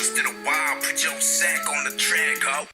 Once in a while, put your sack on the track, ho.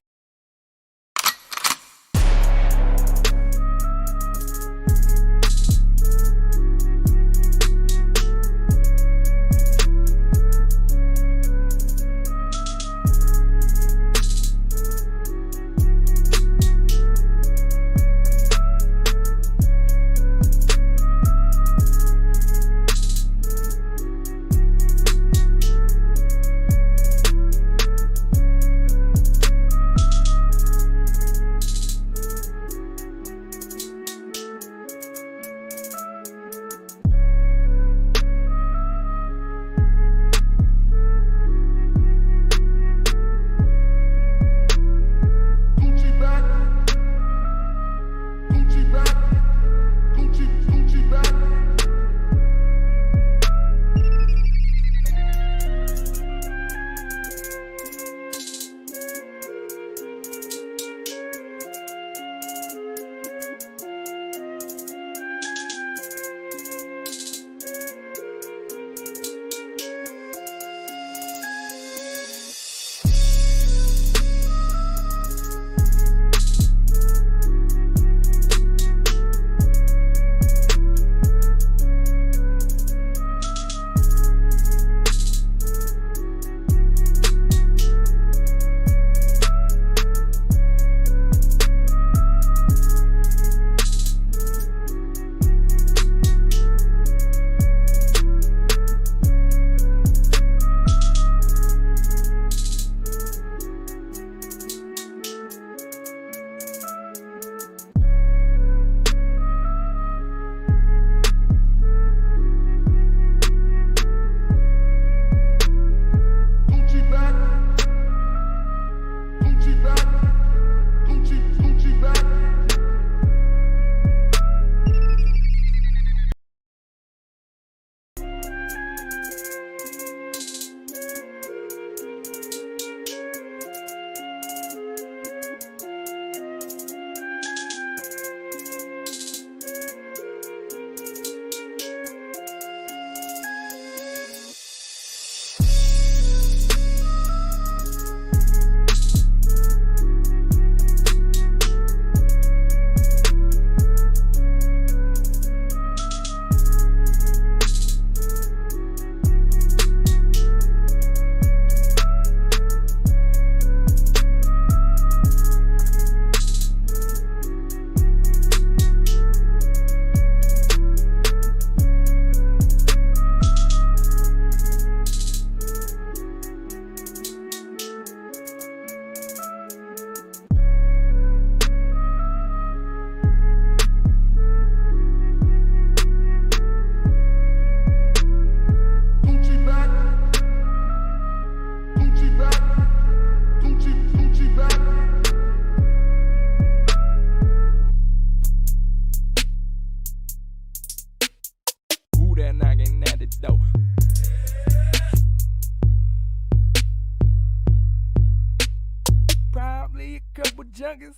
Probably a couple junkies.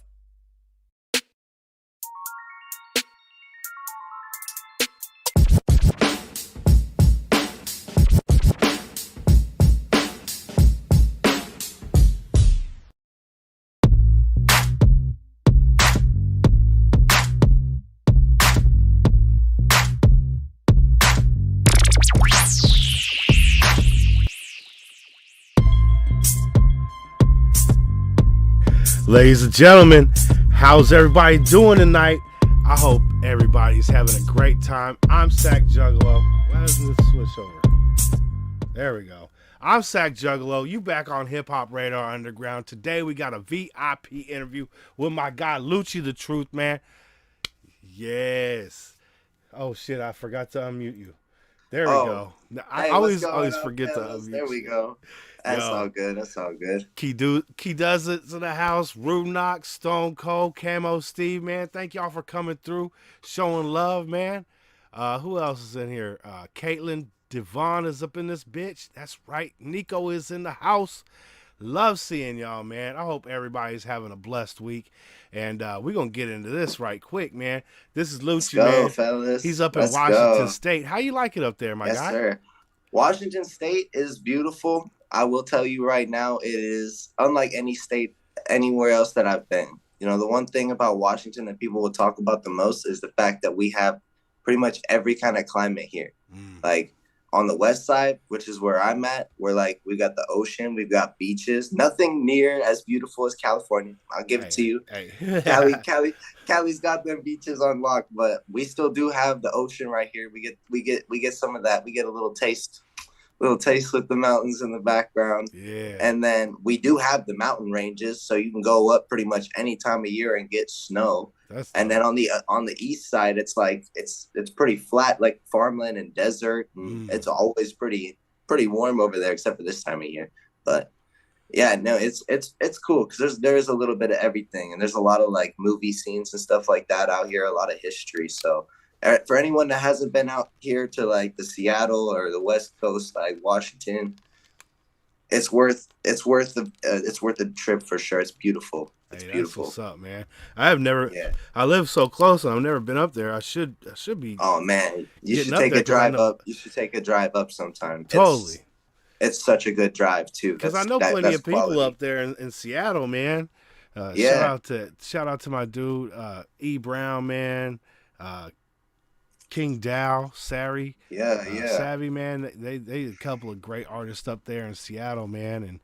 Ladies and gentlemen, how's everybody doing tonight? I hope everybody's having a great time. I'm Sack Juggalo. Why doesn't this switch over? There we go. I'm Sack Juggalo. You back on Hip Hop Radar Underground. Today we got a VIP interview with my guy Lucci the Truth, man. Yes. Oh shit, I forgot to unmute you. There we go. I always forget to unmute. There we go. That's all good. That's all good. Key does it in the house. Rube Knox, Stone Cold, Camo Steve, man. Thank y'all for coming through, showing love, man. Who else is in here? Caitlin Devon is up in this bitch. That's right. Nico is in the house. Love seeing y'all, man. I hope everybody's having a blessed week. And we're going to get into this right quick, man. This is Lucci, man. Fellas. He's up in Washington State. How you like it up there, my guy? Yes, sir. Washington State is beautiful. I will tell you right now, it is unlike any state anywhere else that I've been. You know, the one thing about Washington that people will talk about the most is the fact that we have pretty much every kind of climate here. Mm. Like on the west side, which is where I'm at, we're like we got the ocean, we've got beaches. Nothing near as beautiful as California. I'll give it to you. Hey. Cali's got them beaches unlocked, but we still do have the ocean right here. We get some of that. We get a little taste with the mountains in the background. Yeah. And then we do have the mountain ranges, so you can go up pretty much any time of year and get snow. And then on the east side, it's like it's pretty flat, like farmland and desert. And it's always pretty warm over there, except for this time of year. But yeah, no, it's cool because there's a little bit of everything, and there's a lot of like movie scenes and stuff like that out here, a lot of history. So for anyone that hasn't been out here to like the Seattle or the West Coast, like Washington, it's worth the trip for sure. It's beautiful. It's beautiful. That's what's up, man. I have never. Yeah. I live so close, and I've never been up there. I should be. Oh man, you should take a drive up. You should take a drive up sometime. Totally. It's such a good drive too. Because I know plenty of people up there in Seattle, man. Yeah. Shout out to my dude E Brown, man. King Dow, Sari, Savvy, man. They a couple of great artists up there in Seattle, man. And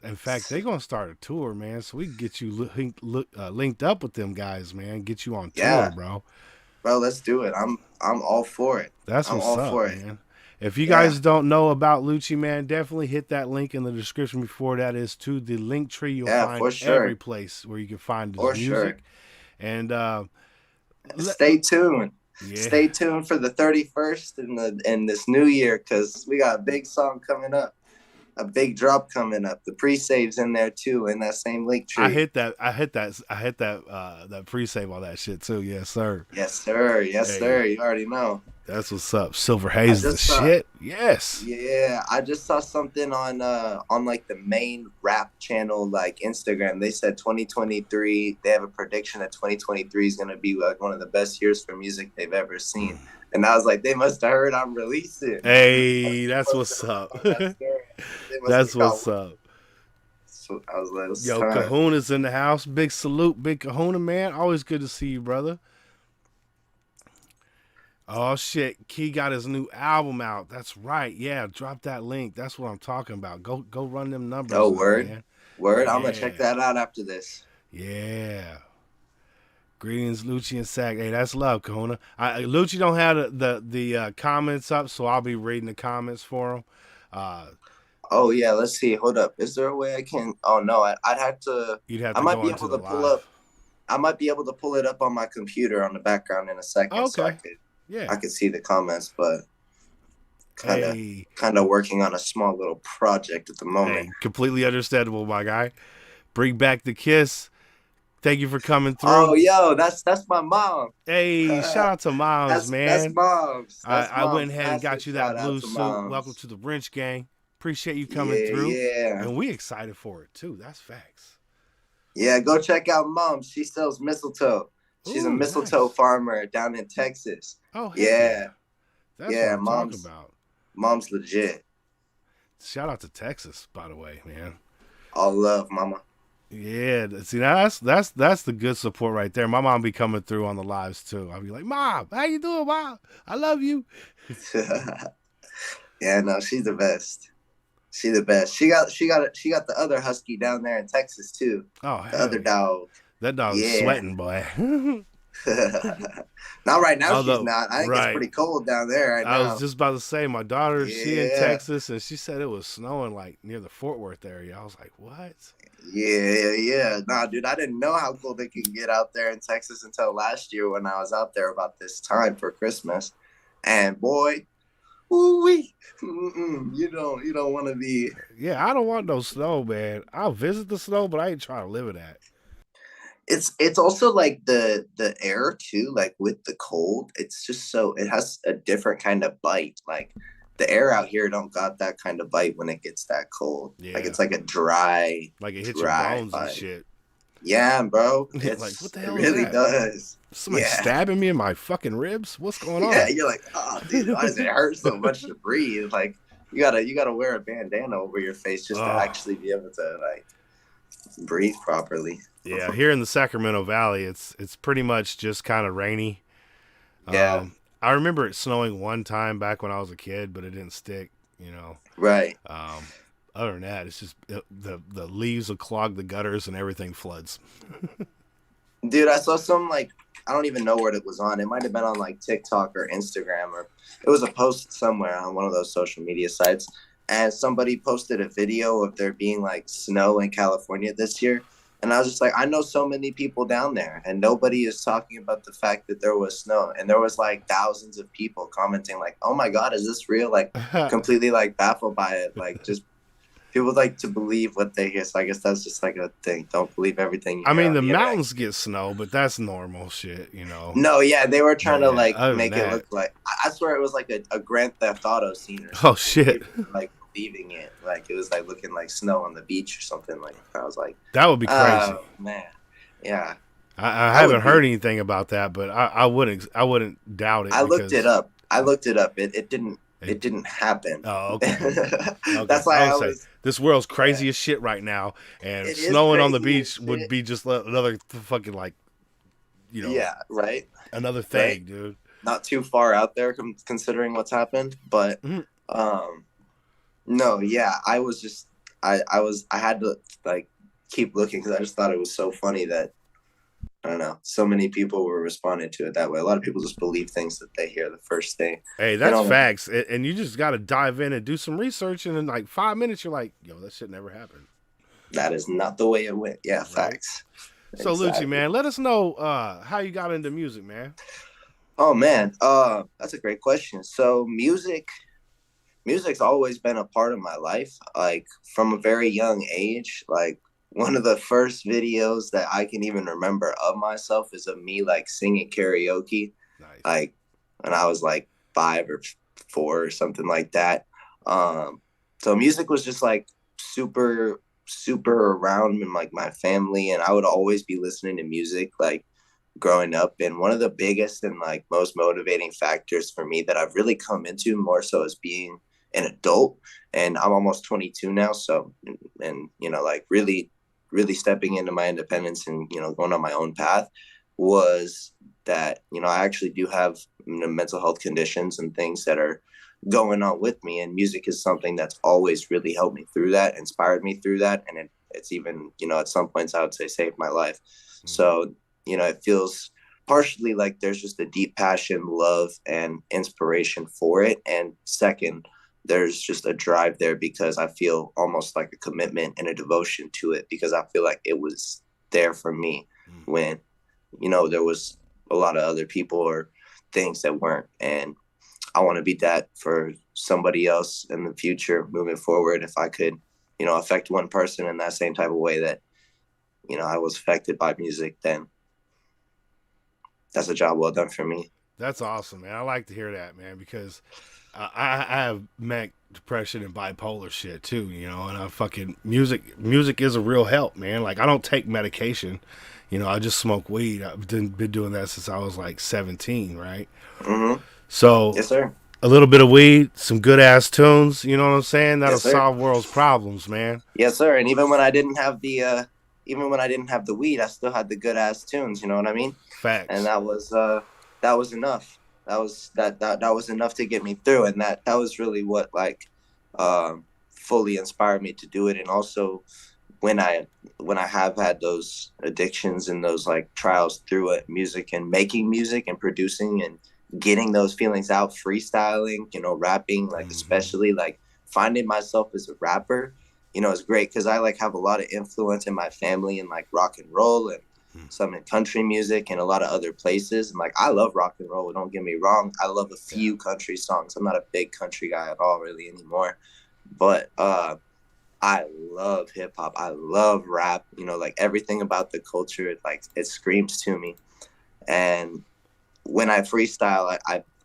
in fact, they're gonna start a tour, man. So we can get you linked up with them guys, man. Get you on tour, bro. Bro, let's do it. I'm all for it. That's what's up, man. If you guys don't know about Lucci, man, definitely hit that link in the description before that is to the link tree. You'll find every place where you can find his music. And stay tuned. Yeah. Stay tuned for the 31st in this new year, because we got a big song coming up, a big drop coming up. The pre-save's in there too, in that same link tree. I hit that that pre-save on that shit too. Yes, sir. Yes, sir. Yes, sir. You already know. That's what's up. Silver Haze the shit. Yes. Yeah, I just saw something on like the main rap channel, like Instagram. They said 2023. They have a prediction that 2023 is gonna be like one of the best years for music they've ever seen. And I was like, they must have heard I'm releasing. Hey, that's what's up. That's what's up. So I was like, yo, Kahuna's in the house. Big salute, Big Kahuna, man. Always good to see you, brother. Oh shit, Key got his new album out. That's right. Yeah, drop that link. That's what I'm talking about. Go run them numbers. Oh, word. Man. Word. Yeah. I'm gonna check that out after this. Yeah. Greetings, Lucci and Sack. Hey, that's love, Kahuna. Lucci don't have the comments up, so I'll be reading the comments for him. Oh yeah, let's see. Hold up. Is there a way I can? Oh no, I'd have to. You'd have to. I might be able to pull up. I might be able to pull it up on my computer on the background in a second. Okay. So I could see the comments, but kind of working on a small little project at the moment. Hey, completely understandable, my guy. Bring back the kiss. Thank you for coming through. Oh, yo, that's my mom. Hey, shout out to moms, man. That's moms. I went ahead and got you that blue suit. Welcome to the Wrench Gang. Appreciate you coming through. Yeah. And we excited for it too. That's facts. Yeah, go check out Mom. She sells mistletoe. She's a mistletoe farmer down in Texas. Oh, yeah. That's what I'm talking about. Mom's legit. Shout out to Texas, by the way, man. All love, mama. Yeah, see, that's the good support right there. My mom be coming through on the lives too. I'll be like, Mom, how you doing, Mom? I love you. Yeah, no, she's the best. She's the best. She got the other husky down there in Texas too. Oh, the other dog. That dog's sweating, boy. Not right now. She's not. I think it's pretty cold down there right now. I was just about to say, my daughter, she in Texas, and she said it was snowing like near the Fort Worth area. I was like, what? Yeah. Nah, dude, I didn't know how cold it can get out there in Texas until last year when I was out there about this time for Christmas. And boy, ooh-wee. You don't want to be. Yeah, I don't want no snow, man. I'll visit the snow, but I ain't trying to live in that. It's also like the air too, like with the cold, it's just so it has a different kind of bite. Like the air out here don't got that kind of bite when it gets that cold. Yeah. Like it's like a dry, like it hits your bones bite. And shit. Yeah, bro. It's like, what the hell? It really does. Somebody stabbing me in my fucking ribs? What's going on? Yeah, you're like, oh, dude, why does it hurt so much to breathe? Like, you gotta wear a bandana over your face just to Oh, actually be able to like breathe properly. yeah. Here in the Sacramento Valley, it's pretty much just kind of rainy. Yeah, I remember it snowing one time back when I was a kid, but it didn't stick. You know. right. Um, Other than that, it's just the leaves will clog the gutters and everything floods. Dude, I saw some like I don't even know where it was on. It might have been on like TikTok or Instagram, or it was a post somewhere on one of those social media sites. And somebody posted a video of there being like snow in California this year. And I was just like, I know so many people down there, and nobody is talking about the fact that there was snow. And there was like thousands of people commenting, like, "Oh my God, is this real?" Like, completely like baffled by it. Like, just people like to believe what they hear. So I guess that's just like a thing. Don't believe everything you I hear mean, on the the internet. mountains get snow, but that's normal shit, you know. No, yeah, they were trying But to yeah, like other than make it that, look like I swear it was like a Grand Theft Auto scene or oh something. shit, People were like believing it, like it was like looking like snow on the beach or something. Like I was like, that would be crazy. oh man, yeah, I I haven't would heard be. anything about that, but I wouldn't doubt it I looked it because up. I looked it up. It didn't it, it didn't happen. oh okay. Okay, That's why I I would say always this world's yeah. crazy as shit right now, and It is snowing on the crazy as beach would shit. be just another fucking like you know Yeah, right, another right. thing, dude. Not too far out there considering what's happened, but Mhm. um no, yeah, I had to like keep looking because I just thought it was so funny that I don't know, so many people were responding to it that way. A lot of people just believe things that they hear the first thing. Hey, They that's don't. facts, and you just got to dive in and do some research, and in like 5 minutes, you're like, yo, that shit never happened, That is not the way it went. Yeah, right? facts. So, Lucci, Exactly. man, let us know how you got into music, man. Oh man, that's a great question. So music's always been a part of my life, like from a very young age. Like one of the first videos that I can even remember of myself is of me like singing karaoke, Nice. like when I was like 5 or 4 or something like that. So music was just like super around in like my family, and I would always be listening to music like growing up. And one of the biggest and like most motivating factors for me that I've really come into more so as being an adult, and I'm almost 22 now, so and like really stepping into my independence and going on my own path, was that I actually do have mental health conditions and things that are going on with me, and music is something that's always really helped me through that, inspired me through that, and it's even at some points I would say saved my life. Mm. So it feels partially like there's just a deep passion, love, and inspiration for it, and second, there's just a drive there because I feel almost like a commitment and a devotion to it, because I feel like it was there for me Mm. when there was a lot of other people or things that weren't. And I want to be that for somebody else in the future moving forward. If I could affect one person in that same type of way that I was affected by music, then that's a job well done for me. That's awesome, man. I like to hear that, man, because I have manic depression and bipolar shit too, and I fucking music is a real help, man. Like I don't take medication, I just smoke weed. I've been doing that since I was like 17, right? Mm-hmm. So Yes, sir. a little bit of weed, some good ass tunes, you know what I'm saying? That'll Yes, sir. solve world's problems, man. Yes, sir. And even when I didn't have the weed, I still had the good ass tunes. You know what I mean? And Facts. that was enough. That was enough to get me through, and that was really what like fully inspired me to do it. And also when I have had those addictions and those like trials through it, music and making music and producing and getting those feelings out, freestyling, rapping, like Mm-hmm. especially like finding myself as a rapper, is great because I like have a lot of influence in my family and like rock and roll and some in country music and a lot of other places. And like I love rock and roll, don't get me wrong. I love a Yeah. few country songs. I'm not a big country guy at all really anymore. But I love hip hop. I love rap. Like everything about the culture, like it screams to me. And when I freestyle,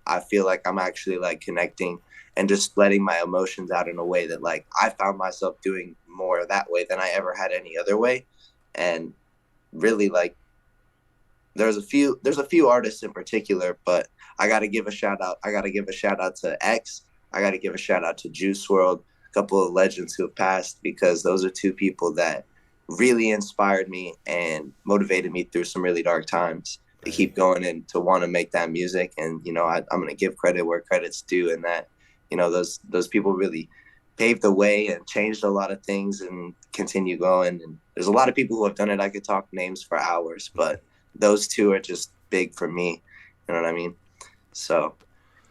I feel like I'm actually like connecting and just letting my emotions out in a way that like I found myself doing more that way than I ever had any other way. And really like there's a few artists in particular, but I got to give a shout out. I got to give a shout out to X. I got to give a shout out to Juice World, a couple of legends who have passed, because those are two people that really inspired me and motivated me through some really dark times to keep going and to want to make that music. And, you know, I'm going to give credit where credit's due, and that, you know, those people really paved the way and changed a lot of things and continue going. And there's a lot of people who have done it. I could talk names for hours, but those two are just big for me. You know what I mean? So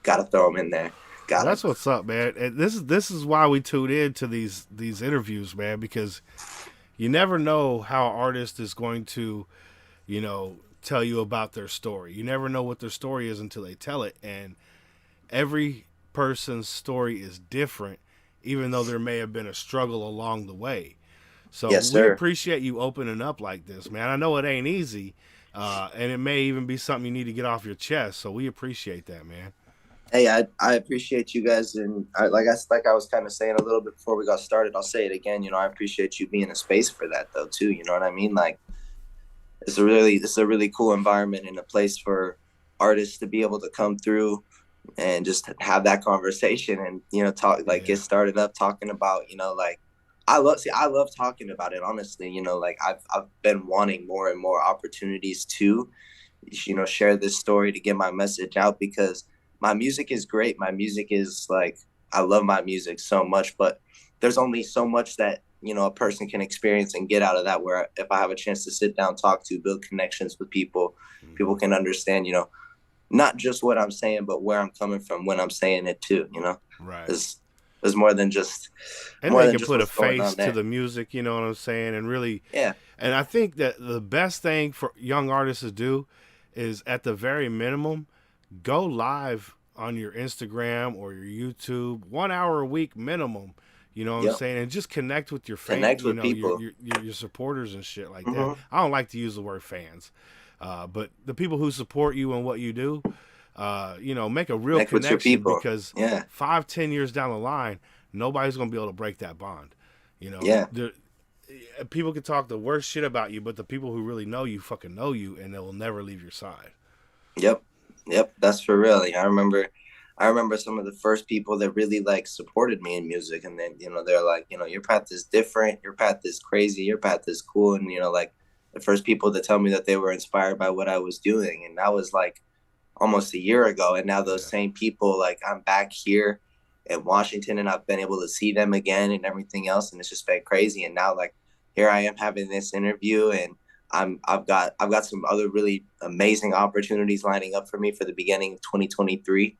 got to throw them in there. That's what's up, man. And this is why we tune in to these interviews, man, because you never know how an artist is going to, you know, tell you about their story. You never know what their story is until they tell it. And every person's story is different, even though there may have been a struggle along the way. So yes, we sir. appreciate you opening up like this, man. I know it ain't easy, and it may even be something you need to get off your chest. So we appreciate that, man. Hey, I appreciate you guys, and like I was kind of saying a little bit before we got started. I'll say it again. You know, I appreciate you being a space for that, though, too. You know what I mean? Like, it's a really cool environment and a place for artists to be able to come through and just have that conversation and, you know, talk, like, get started up talking about, you know, like, I love talking about it, honestly. You know, like, I've been wanting more and more opportunities to, you know, share this story, to get my message out, because my music is great. My music is, like, I love my music so much, but there's only so much that, you know, a person can experience and get out of that, where if I have a chance to sit down, talk to, build connections with people, people can understand, you know, not just what I'm saying, but where I'm coming from when I'm saying it too, you know? Right. There's more than just, and they can put a face to the music, you know what I'm saying? And really, and I think that the best thing for young artists to do is, at the very minimum, go live on your Instagram or your YouTube, 1 hour a week minimum. You know what I'm saying? And just connect with your fans, you know, people. Your supporters and shit like that. I don't like to use the word fans, but the people who support you and what you do, you know, make a real connection, because 5-10 years down the line, nobody's going to be able to break that bond. You know, people can talk the worst shit about you, but the people who really know you fucking know you, and they will never leave your side. Yep, that's for real. I remember some of the first people that really, like, supported me in music, and then, you know, they're like, you know, your path is different, your path is crazy, your path is cool. And, you know, like, the first people to tell me that they were inspired by what I was doing, and that was like almost a year ago. And now those same people, like, I'm back here in Washington, and I've been able to see them again and everything else, and it's just been crazy. And now, like, here I am having this interview, and I've got some other really amazing opportunities lining up for me for the beginning of 2023.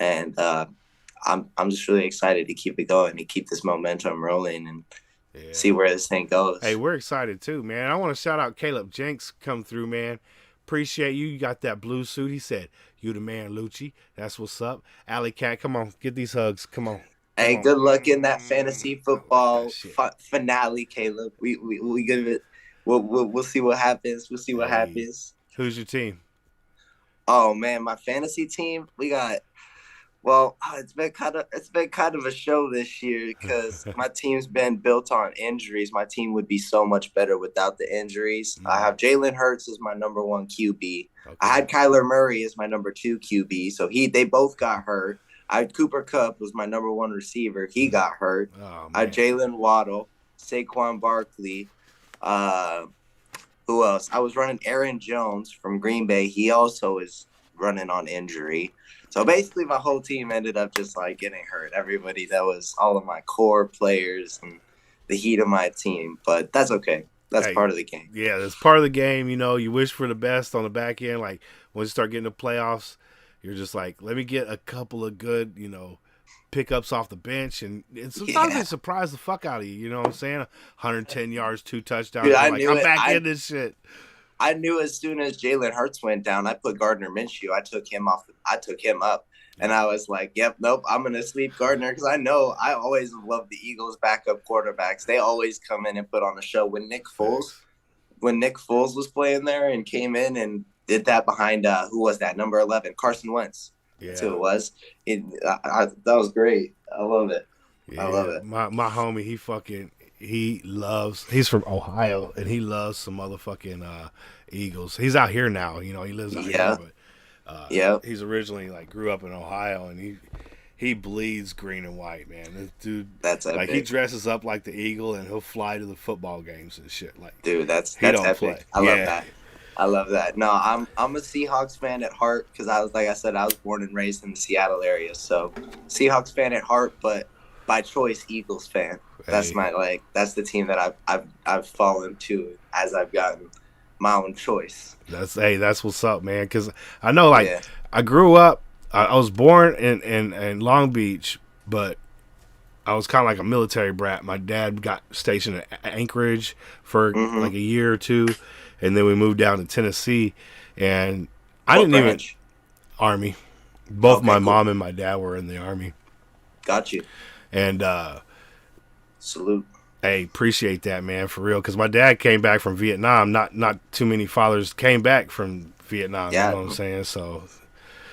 And I'm just really excited to keep it going and keep this momentum rolling and see where this thing goes. Hey, we're excited too, man. I want to shout out Caleb Jenks, come through, man. Appreciate you. You got that blue suit. He said, "You the man, Lucci." That's what's up. Alley Cat, come on, get these hugs. Come on. Hey, good luck in that fantasy football finale, Caleb. We give it. We'll see what happens. We'll see what happens. Who's your team? Oh man, my fantasy team. We got. Well, it's been kind of a show this year, because my team's been built on injuries. My team would be so much better without the injuries. I have Jalen Hurts as my number 1 QB. Okay. I had Kyler Murray as my number 2 QB, so they both got hurt. I had Cooper Kupp was my number 1 receiver. He got hurt. I had Jalen Waddle, Saquon Barkley. Who else? I was running Aaron Jones from Green Bay. He also is running on injury. So basically, my whole team ended up just, like, getting hurt. Everybody that was all of my core players and the heat of my team. But that's okay. That's part of the game. Yeah, that's part of the game. You know, you wish for the best on the back end. Like, once you start getting the playoffs, you're just like, let me get a couple of good, you know, pickups off the bench. And sometimes they surprise the fuck out of you. You know what I'm saying? 110 yards, 2 touchdowns. Dude, I'm back in this shit. I knew as soon as Jalen Hurts went down, I put Gardner Minshew. I took him up, and I was like, "Yep, nope, I'm gonna sleep Gardner," because I know I always loved the Eagles' backup quarterbacks. They always come in and put on a show. When Nick Foles was playing there and came in and did that behind who was that, number 11, Carson Wentz. Yeah. That's who it was. That was great. I love it. Yeah, I love it. My homie, he's from Ohio, and he loves some motherfucking Eagles. He's out here now, you know, he lives out here, but he's originally, like, grew up in Ohio, and he bleeds green and white, man. This dude, That's like, he epic. dresses up like the Eagle and he'll fly to the football games and shit. Like, Dude, he that's don't play. epic. I love Yeah, that. I love that. No, I'm a Seahawks fan at heart because I was like I said, I was born and raised in the Seattle area. So Seahawks fan at heart, but by choice Eagles fan. That's hey, my that's the team that I've fallen to as I've gotten my own choice. that's what's up, man. Because I know, like, Yeah. I grew up. I was born in Long Beach, but I was kind of like a military brat. My dad got stationed at Anchorage for Mm-hmm. like a year or two, and then we moved down to Tennessee. And I What didn't even branch? Army. Both Okay, my cool. mom and my dad were in the Army, Got you. and Salute. hey, appreciate that, man, for real. Because my dad came back from Vietnam. Not too many fathers came back from Vietnam. You Yeah. know what I'm saying? So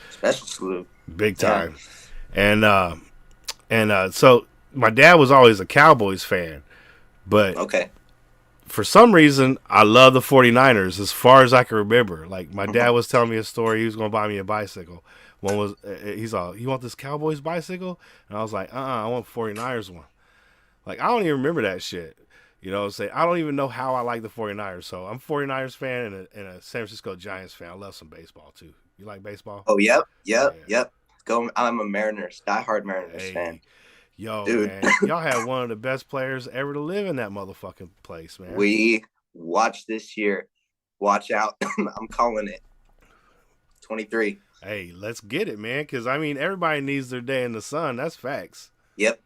Special salute. big Yeah. time. And so my dad was always a Cowboys fan, but Okay. for some reason, I love the 49ers as far as I can remember. Like, my dad was telling me a story. He was going to buy me a bicycle. One was, he's all, you want this Cowboys bicycle? And I was like, I want 49ers one. Like, I don't even remember that shit. You know what I'm saying? I don't even know how I like the 49ers. So I'm a 49ers fan and a San Francisco Giants fan. I love some baseball, too. You like baseball? Oh, yep. Yeah. Yep. Go. I'm a diehard Mariners fan. Hey, yo, Dude, man. Y'all had one of the best players ever to live in that motherfucking place, man. we watch this year. Watch out. I'm calling it. 23. Hey, let's get it, man. Because, I mean, everybody needs their day in the sun. That's facts. Yep.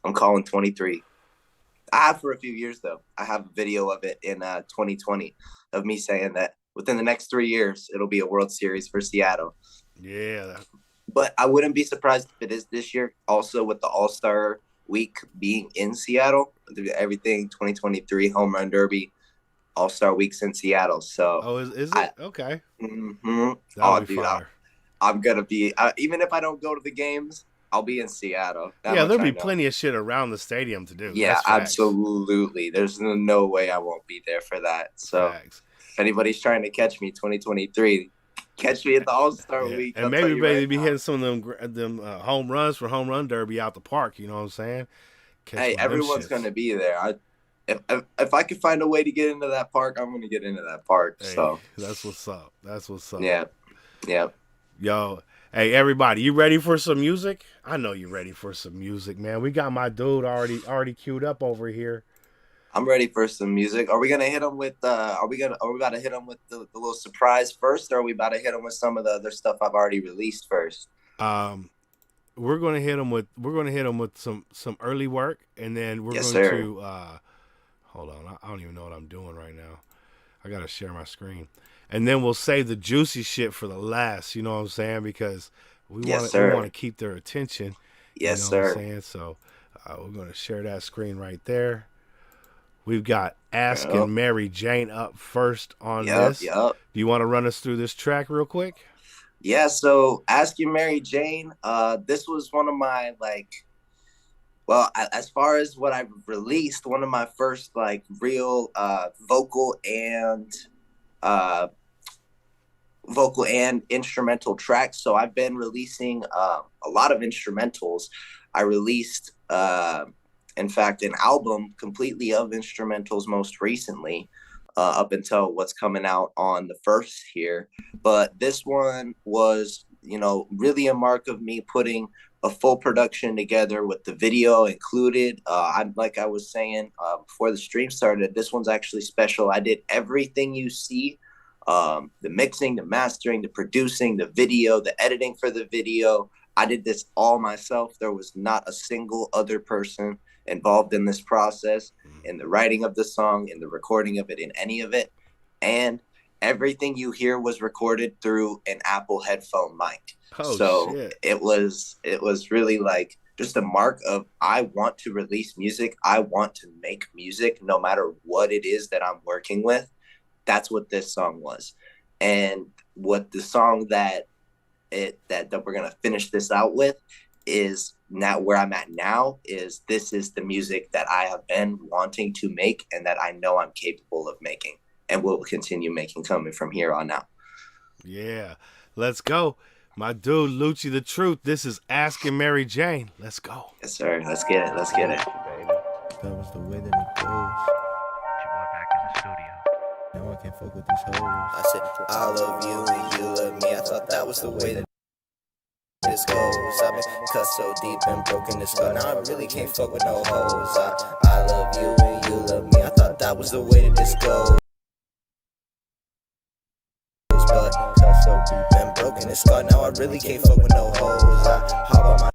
I'm calling 23. I have for a few years, though. I have a video of it in 2020 of me saying that within the next 3 years, it'll be a World Series for Seattle. Yeah. But I wouldn't be surprised if it is this year. Also, with the All-Star week being in Seattle, everything 2023 Home Run Derby, All-Star week's in Seattle. So, Oh, is it? Okay. Mm-hmm. That'll Oh, be dude, fire. I'm gonna be even if I don't go to the games, I'll be in Seattle. That Yeah, much there'll I be know. plenty of shit around the stadium to do. Yeah, That's facts. absolutely. There's no way I won't be there for that. So, Facts. if anybody's trying to catch me 2023, catch me at the All-Star Yeah. week. And I'll maybe tell you they right be now. hitting some of them home runs for Home Run Derby out the park. You know what I'm saying? Catch Hey, one of them everyone's shits. gonna be there. If I could find a way to get into that park, I'm gonna get into that park. Hey, So that's what's up. That's what's up. yeah. Yo, hey everybody, you ready for some music? I know you ready for some music, man. We got my dude already queued up over here. I'm ready for some music. Are we gonna hit them with? Are we about to hit them with the little surprise first, or are we about to hit them with some of the other stuff I've already released first? We're gonna hit him with some early work, and then we're Yes, going sir. to hold on. I don't even know what I'm doing right now. I gotta share my screen, and then we'll save the juicy shit for the last. You know what I'm saying? Because we Yes, want sir. to keep their attention. Yes, you know sir. What I'm saying? So we're gonna share that screen right there. We've got Asking Yep. Mary Jane up first on Yep. this. Yep. Do you want to run us through this track real quick? Yeah. So, Asking Mary Jane. This was one of my as far as what I've released, one of my first real vocal and instrumental tracks. So I've been releasing a lot of instrumentals. I released, in fact, an album completely of instrumentals most recently, up until what's coming out on the 1st here. But this one was, really a mark of me putting a full production together with the video included. Like I was saying before the stream started, this one's actually special. I did everything you see. The mixing, the mastering, the producing, the video, the editing for the video. I did this all myself. There was not a single other person involved in this process, in the writing of the song, in the recording of it, in any of it. And everything you hear was recorded through an Apple headphone mic. Oh, so shit. it was really just a mark of, I want to release music. I want to make music no matter what it is that I'm working with. That's what this song was. And what the song that we're going to finish this out with is, now where I'm at now, is this is the music that I have been wanting to make and that I know I'm capable of making and will continue making coming from here on out. Yeah. Let's go. My dude, Lucci the Truth. This is Asking Mary Jane. Let's go. Yes, sir. Let's get it. Let's get it. That was the way that it goes. Back in the studio. Now I can't fuck with these hoes. I said, I love you and you love me. I thought that was the way that this goes. I've been cut so deep and broken this skull. Now I really can't fuck with no hoes. I love you and you love me. I thought that was the way that this goes. But cut so deep and broken this skull. Now I really can't fuck with no hoes. I hop on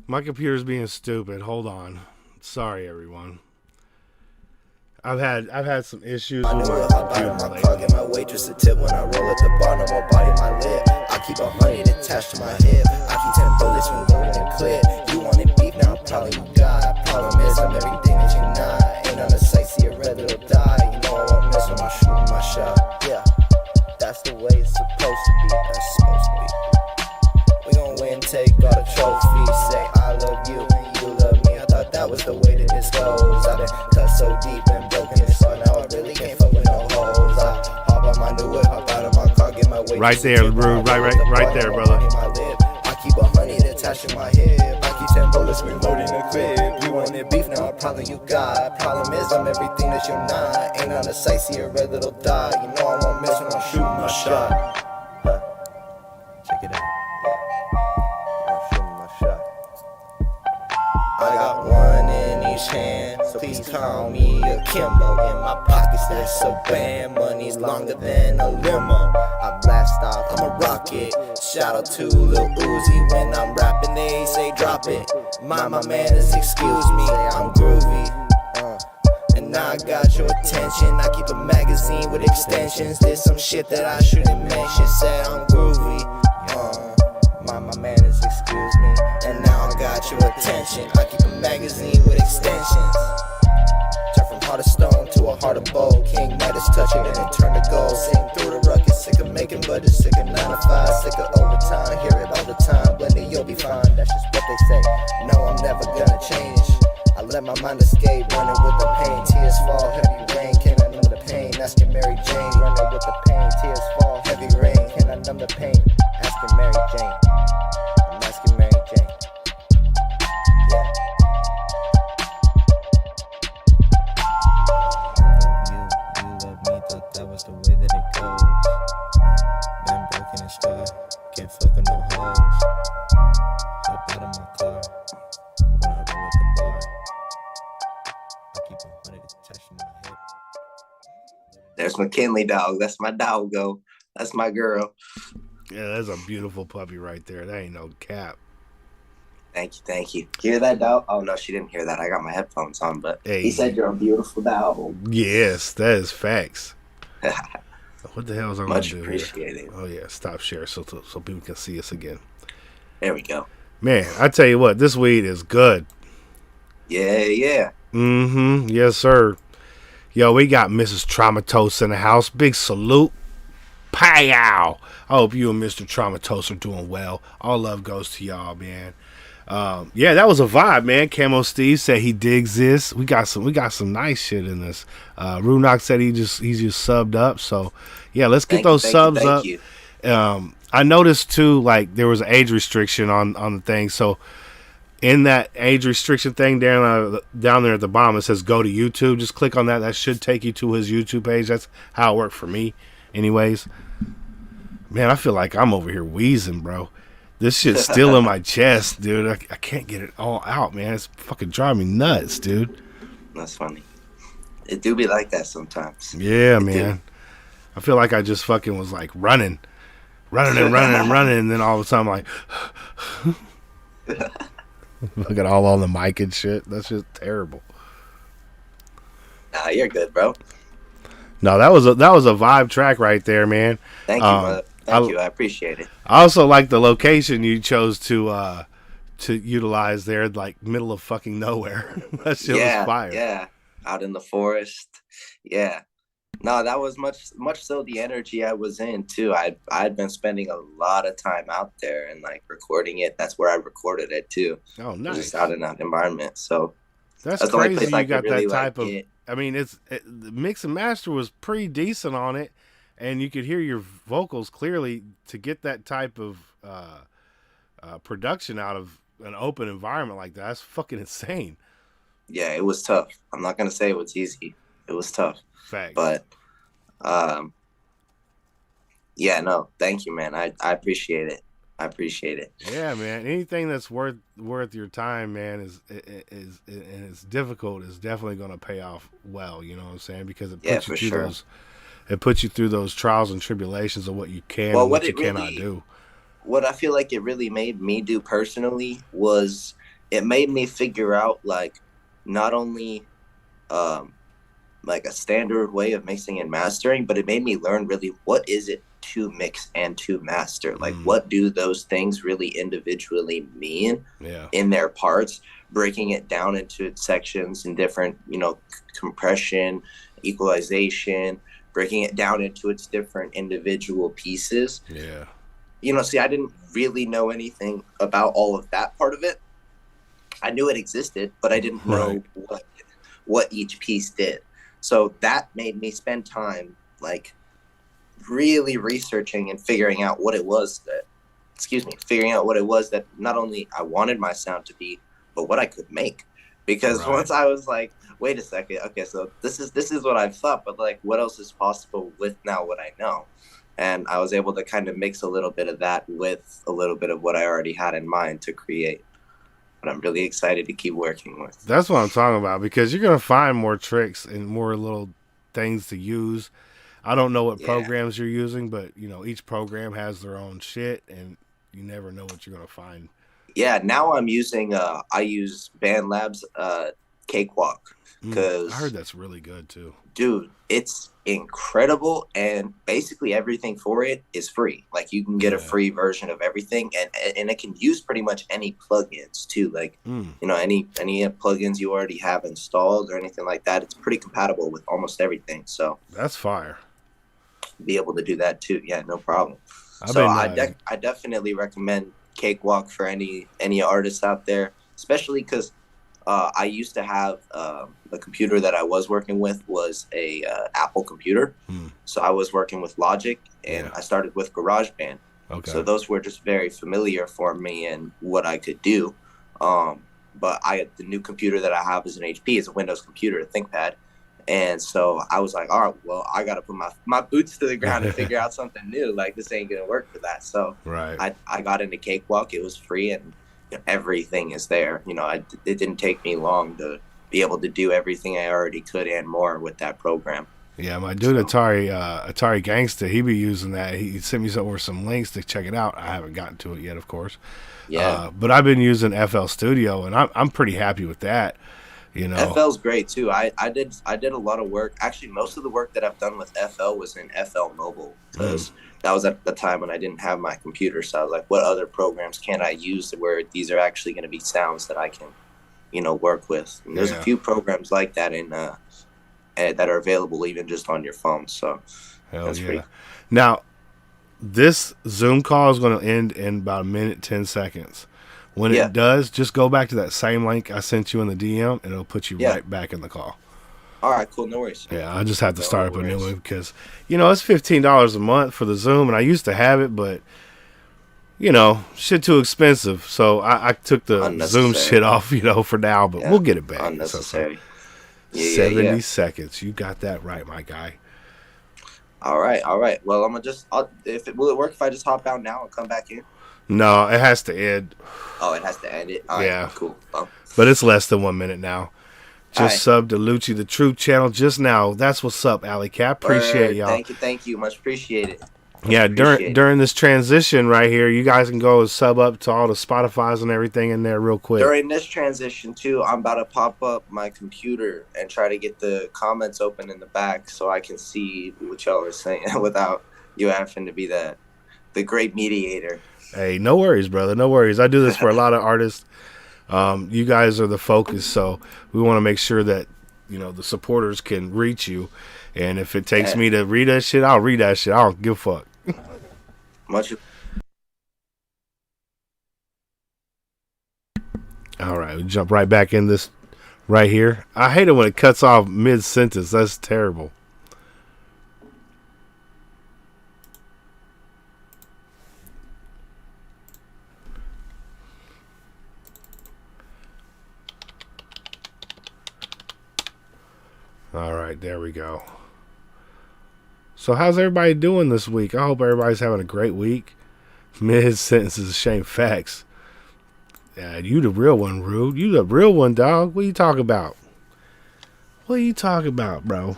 My computer's being stupid. Hold on. Sorry, everyone. I've had some issues with my computer my lately. car, get my waitress a tip when I roll at the bar, no more body my lip. I keep 100 attached to my hip. I keep 10 bullets from loading and clip. You wanted beef, now probably you got. Problem is I'm everything that you're not. Ain't on the sight, see a red little die. You know I won't miss when I'm shooting my shot. Yeah, that's the way it's supposed to be. That's supposed to be. We gon' win, take all the trophies. Say I love you and you love me. I thought that was the way that this goes. I've been cut so deep and broken this heart. Now I really can't fuck with no hoes. I hop on my new whip, hop out of my car, get my weight. Right there, bro. Right there, brother. I keep 100 attached to my hip. I keep 10 bullets reloading the crib. You wanted beef, now a problem you got. Problem is I'm everything that you're not. Ain't on the sight, see a red little dot. You know I won't miss when I'm shooting my shot. Check it out. I'm shooting my shot. I got one in each hand, so please call me a Kimbo. In my pockets, that's a band. Money's longer than a limo. I blast off, I'm a rocket. Shout out to Lil Uzi when I'm rapping, they say drop it. My manners, excuse me, I'm groovy. And now I got your attention. I keep a magazine with extensions. There's some shit that I shouldn't mention. Said I'm groovy. My manners, excuse me. And now I got your attention. I keep a magazine with extensions. Turn from heart of stone to a heart of gold. King Midas touch it and it turn to gold. Sing through the ruckus, sick of making budgets, sick of 9 to 5, sick of overtime. Hear it all the time, blended, you'll be fine. That's just what they say. No, I'm never gonna change. I let my mind escape, running with the pain. Tears fall, heavy rain. Can I numb the pain? Asking Mary Jane, running with the pain. Tears fall, heavy rain. Can I numb the pain? Asking Mary Jane. I'm asking Mary Jane. Yeah. You love me, thought that was the way that it goes. Been broken and scarred, can't fuck with no hoes. Hop out of my car, when I roll at the bar. I keep 100 attached to my hip. There's McKinley, dog. That's my doggo. That's my girl. Yeah, that's a beautiful puppy right there. That ain't no cap. Thank you, thank you. Hear that, dog? Oh no, she didn't hear that. I got my headphones on, but Hey. he said you're a beautiful dog. Yes, that is facts. What the hell is I going to Much do here? appreciated. Oh, yeah, stop share so people can see us again. There we go. Man, I tell you what, this weed is good. Yeah. Mm-hmm. Yes, sir. Yo, we got Mrs. Traumatos in the house. Big salute. Pow! I hope you and Mr. Traumatos are doing well. All love goes to y'all, man. Yeah, that was a vibe, man. Camo Steve said he digs this. We got some nice shit in this. Runock said he's just subbed up. So yeah, let's get those subs up. I noticed too, like there was an age restriction on the thing. So in that age restriction thing down there at the bottom, it says go to YouTube. Just click on that. That should take you to his YouTube page. That's how it worked for me, anyways. Man, I feel like I'm over here wheezing, bro. This shit's still in my chest, dude. I can't get it all out, man. It's fucking driving me nuts, dude. That's funny. It do be like that sometimes. Yeah, man. I feel like I just fucking was like running, and then all of a sudden I'm like, look at all on the mic and shit. That's just terrible. Nah, you're good, bro. No, that was a vibe track right there, man. Thank you, brother. Thank you. I appreciate it. I also like the location you chose to utilize there, like middle of fucking nowhere. That shit was fire. Yeah, out in the forest. Yeah. No, that was much so the energy I was in too. I'd been spending a lot of time out there and like recording it. That's where I recorded it too. Oh, nice. Just out in that environment. So that's the only crazy. place I You got could really that type like of. it. I mean, the mix and master was pretty decent on it, and you could hear your vocals clearly. To get that type of production out of an open environment like that, that's fucking insane. Yeah, it was tough. I'm not gonna say it was easy. It was tough. Facts. But yeah, no, thank you, man. I appreciate it. I appreciate it. Yeah, man. Anything that's worth your time, man, is and it's difficult, is definitely going to pay off well. You know what I'm saying? Because it puts you through those. It puts you through those trials and tribulations of what you can and what you cannot do. What I feel like it really made me do personally was it made me figure out, like, not only like a standard way of mixing and mastering, but it made me learn really what is it to mix and to master. Like, what do those things really individually mean in their parts, breaking it down into its sections and different, you know, compression, equalization, breaking it down into its different individual pieces. Yeah. You know, see, I didn't really know anything about all of that part of it. I knew it existed, but I didn't know what each piece did. So that made me spend time, like, really researching and figuring out what it was that, figuring out what it was that not only I wanted my sound to be, but what I could make. Because once I was like, wait a second, okay, so this is what I've thought, but, like, what else is possible with now what I know? And I was able to kind of mix a little bit of that with a little bit of what I already had in mind to create. But I'm really excited to keep working with. That's what I'm talking about, because you're going to find more tricks and more little things to use. I don't know what programs you're using, but, you know, each program has their own shit, and you never know what you're going to find. Yeah, now I'm using, I use BandLab's Cakewalk. Because I heard that's really good, too. Dude, it's incredible, and basically everything for it is free. Like, you can get a free version of everything, and it can use pretty much any plugins too. Like, you know, any plugins you already have installed or anything like that. It's pretty compatible with almost everything. So that's fire. Be able to do that too. Yeah, no problem. I definitely recommend Cakewalk for any artists out there, especially because I used to have the computer that I was working with was a Apple computer. So I was working with Logic, and I started with GarageBand. Okay. So those were just very familiar for me and what I could do. But the new computer that I have is an HP. It's a Windows computer, a ThinkPad. And so I was like, all right, well, I got to put my boots to the ground and figure out something new. Like, this ain't going to work for that. So I got into Cakewalk. It was free, and everything is there. You know, it didn't take me long to be able to do everything I already could and more with that program. Yeah, my dude Atari Gangsta, he be using that. He sent me over some links to check it out. I haven't gotten to it yet, of course. Yeah, but I've been using FL Studio, and I'm pretty happy with that. You know, FL's great too. I did a lot of work. Actually, most of the work that I've done with FL was in FL Mobile, because that was at the time when I didn't have my computer. So I was like, what other programs can I use where these are actually going to be sounds that I can, you know, work with? And there's a few programs like that that are available even just on your phone. So that's pretty. Now, this Zoom call is going to end in about 1:10. When it does, just go back to that same link I sent you in the DM, and it'll put you right back in the call. All right, cool, no worries. Yeah, I just have to start up a new one because, you know, it's $15 a month for the Zoom, and I used to have it, but, you know, shit too expensive. So I took the Zoom shit off, you know, for now, but we'll get it back. Unnecessary. 70 seconds. You got that right, my guy. All right. Well, I'm gonna will it work if I just hop out now and come back in? No, it has to end. Oh, it has to end it? All right, cool. But it's less than 1 minute now. Just sub to Lucci, the Truth channel just now. That's what's up, Alley Cap. Appreciate y'all. Thank you. Much appreciated. During this transition right here, you guys can go and sub up to all the Spotifys and everything in there real quick. During this transition, too, I'm about to pop up my computer and try to get the comments open in the back so I can see what y'all are saying without you having to be the great mediator. Hey, no worries, brother. No worries. I do this for a lot of artists. You guys are the focus, so we want to make sure that, you know, the supporters can reach you. And if it takes me to read that shit, I'll read that shit. I don't give a fuck. All right, we jump right back in this right here. I hate it when it cuts off mid-sentence. That's terrible. right, there we go. So how's everybody doing this week? I hope everybody's having a great week. Mid sentence is a shame facts. Yeah, you the real one, Rude. You the real one, dog. What you talking about? What are you talking about, bro?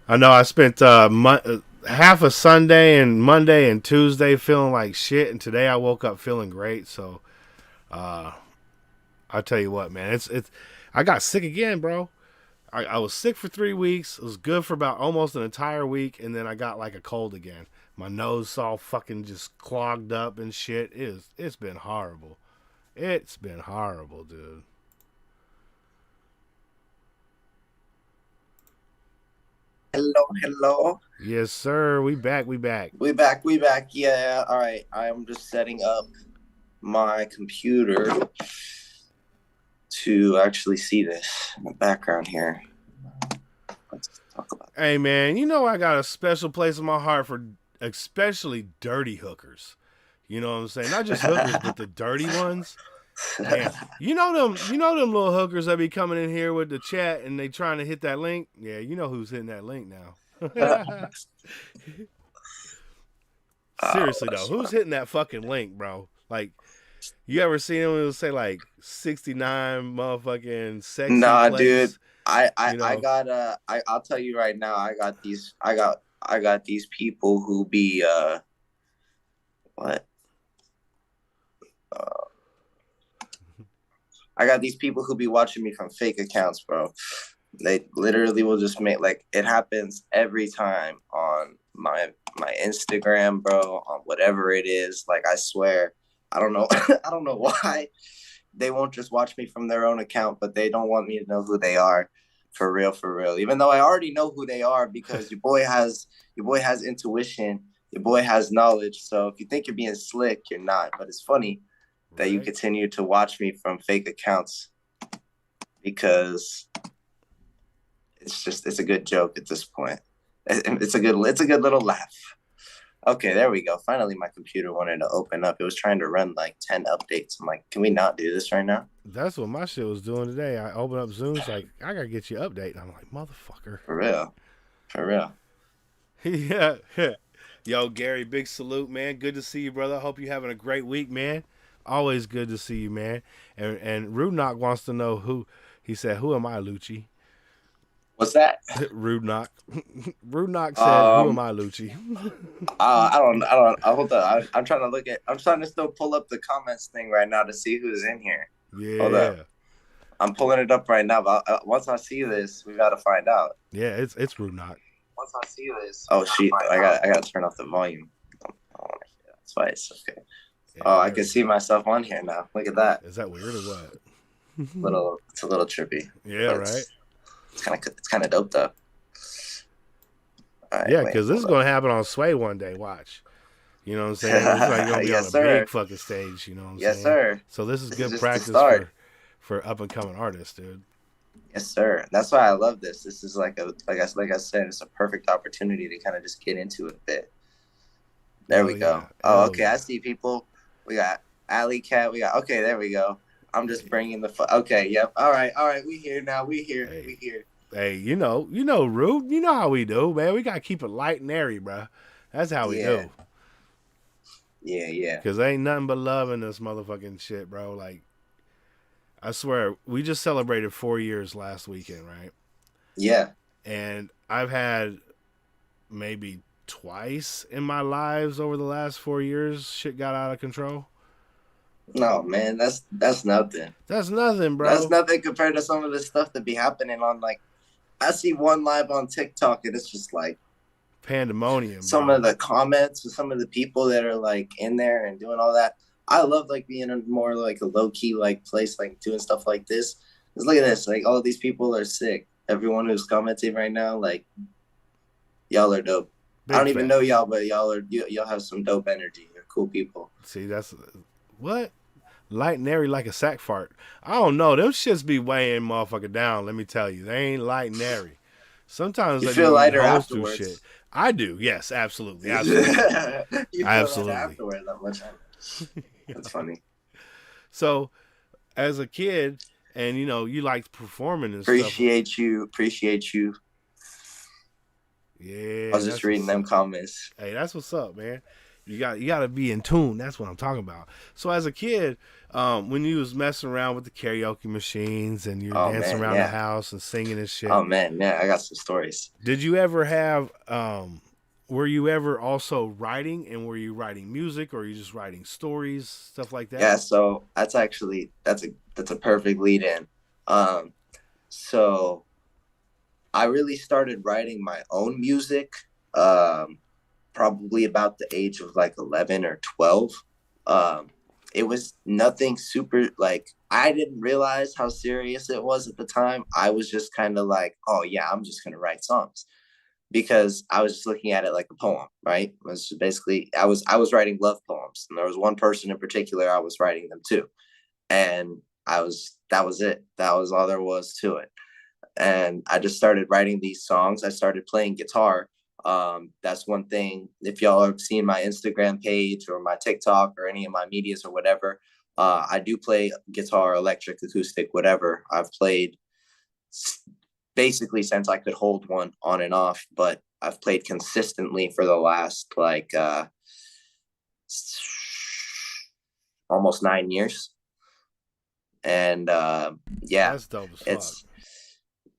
I know I spent half a Sunday and Monday and Tuesday feeling like shit, and today I woke up feeling great. So, I'll tell you what, man. It's I got sick again, bro. I was sick for 3 weeks. It was good for about almost an entire week, and then I got like a cold again. My nose all fucking just clogged up and shit. It's been horrible. It's been horrible, dude. Hello. Yes, sir. We back. We back. Yeah. All right. I'm just setting up my computer to actually see this in the background here. Let's talk about it. Hey, man, you know I got a special place in my heart for especially dirty hookers. You know what I'm saying? Not just hookers, but the dirty ones. Man, you know them little hookers that be coming in here with the chat and they trying to hit that link? Yeah, you know who's hitting that link now. Seriously though, who's hitting that fucking link, bro? Like, you ever seen them? It would say like 69 motherfucking sexy. Nah, place, dude. you know? I'll tell you right now, I got these people who be I got these people who be watching me from fake accounts, bro. They literally will just make, like, it happens every time on my Instagram, bro, on whatever it is. Like, I swear, I don't know I don't know why they won't just watch me from their own account, but they don't want me to know who they are. For real. Even though I already know who they are, because your boy has intuition, your boy has knowledge. So if you think you're being slick, you're not. But it's funny that you continue to watch me from fake accounts, because it's a good joke at this point. It's a good little laugh. Okay, there we go. Finally, my computer wanted to open up. It was trying to run like 10 updates. I'm like, can we not do this right now? That's what my shit was doing today. I opened up Zoom, it's like, I gotta get you an update. And I'm like, motherfucker. For real. Yeah. Yo, Gary, big salute, man. Good to see you, brother. I hope you're having a great week, man. Always good to see you, man. And Rude Knock wants to know who, he said, who am I, Lucci? What's that? Rude Knock. Rude Knock said, who am I, Lucci? I don't hold up. I'm trying to still pull up the comments thing right now to see who's in here. Yeah. Hold up. I'm pulling it up right now, but once I see this, we got to find out. Yeah, it's Rude Knock. Once I see this. Oh shit! I got to turn off the volume. I don't want to hear that twice. Okay. Yeah, oh, I can see myself on here now. Look at that. Is that weird or what? It's a little trippy. Yeah, right. It's kind of dope though. Right, yeah, because this is gonna happen on Sway one day. Watch. You know what I'm saying? It's like gonna be yes, on a sir. big fucking stage. You know what I'm yes, saying? Sir. So this is good just practice for up and coming artists, dude. Yes, sir. That's why I love this. This is like I said, it's a perfect opportunity to kind of just get into it a bit. There we go. Oh, okay. Yeah. I see people. We got Alley Cat. Okay. There we go. I'm just bringing okay. Yep. All right. We here now. We here. Hey, you know, Rude. You know how we do, man. We gotta keep it light and airy, bro. That's how we do. Yeah. Because ain't nothing but love in this motherfucking shit, bro. Like, I swear, we just celebrated 4 years last weekend, right? Yeah. And I've had maybe twice in my lives over the last 4 years shit got out of control. No, man, that's nothing. That's nothing, bro. That's nothing compared to some of the stuff that be happening on, like, I see one live on TikTok and it's just like pandemonium. Some of the comments with some of the people that are like in there and doing all that. I love like being in more like a low key like place, like doing stuff like this. Cause look at this, like all of these people are sick. Everyone who's commenting right now, like y'all are dope. I don't even know y'all, but y'all have some dope energy. You're cool people. See, that's what light and airy like a sack fart. I don't know. Them shits be weighing motherfucker down. Let me tell you, they ain't light and airy. Sometimes you they feel lighter afterwards. Shit. I do. Yes, absolutely. Absolutely. You feel absolutely. Afterwards, that much. That's funny. So, as a kid and you liked performing and stuff. Appreciate you. Yeah, I was just reading them comments. Hey, that's what's up, man. You got to be in tune. That's what I'm talking about. So as a kid, when you was messing around with the karaoke machines and you're dancing around the house and singing and shit. Oh man, yeah, I got some stories. Did you ever have? Were you ever also writing, and were you writing music, or are you just writing stories, stuff like that? Yeah, so that's a perfect lead in. So I really started writing my own music probably about the age of like 11 or 12. It was nothing super, like, I didn't realize how serious it was at the time. I was just kind of like, oh yeah, I'm just gonna write songs, because I was just looking at it like a poem, right? It was basically, I was writing love poems, and there was one person in particular I was writing them to, and that was it. That was all there was to it. And I just started writing these songs. I started playing guitar. That's one thing. If y'all have seen my Instagram page or my TikTok or any of my medias or whatever, I do play guitar, electric, acoustic, whatever. I've played basically since I could hold one, on and off, but I've played consistently for the last like almost 9 years. And yeah, that's dope as fuck. It's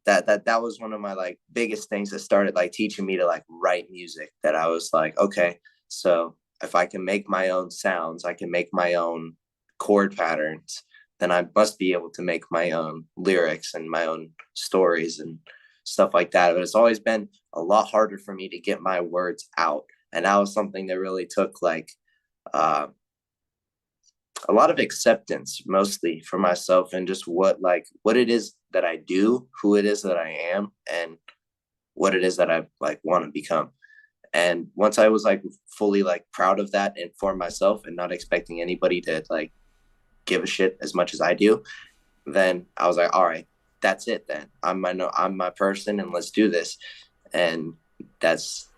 that was one of my like biggest things that started like teaching me to like write music, that I was like, okay, so if I can make my own sounds, I can make my own chord patterns, then I must be able to make my own lyrics and my own stories and stuff like that. But it's always been a lot harder for me to get my words out. And that was something that really took like a lot of acceptance, mostly for myself, and just what it is that I do, who it is that I am, and what it is that I like want to become. And once I was like fully like proud of that and for myself, and not expecting anybody to like give a shit as much as I do, then I was like, all right, that's it then. I'm my person, and let's do this. And that's,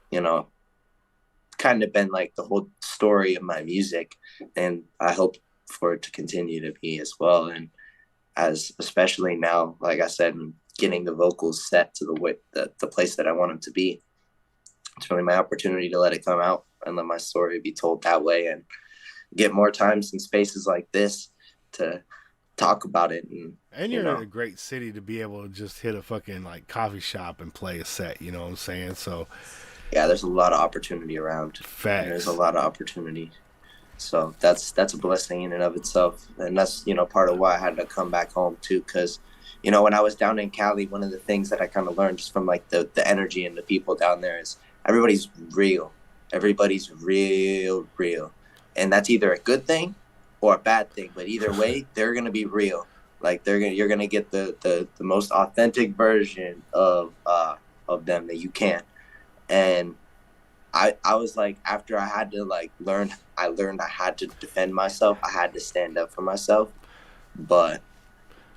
kind of been like the whole story of my music. And I hope for it to continue to be as well. And as especially now, like I said, getting the vocals set to the place that I want them to be. It's really my opportunity to let it come out and let my story be told that way, and get more times and spaces like this to talk about it. And you're in a great city to be able to just hit a fucking like coffee shop and play a set, you know what I'm saying? So yeah, there's a lot of opportunity around. Facts. There's a lot of opportunity. So that's a blessing in and of itself. And that's, part of why I had to come back home too. Cause, when I was down in Cali, one of the things that I kind of learned just from like the energy and the people down there is everybody's real. Everybody's real. And that's either a good thing or a bad thing. But either way, they're going to be real. Like you're going to get the most authentic version of them that you can. And I was like, after I had to like learned I had to defend myself. I had to stand up for myself. But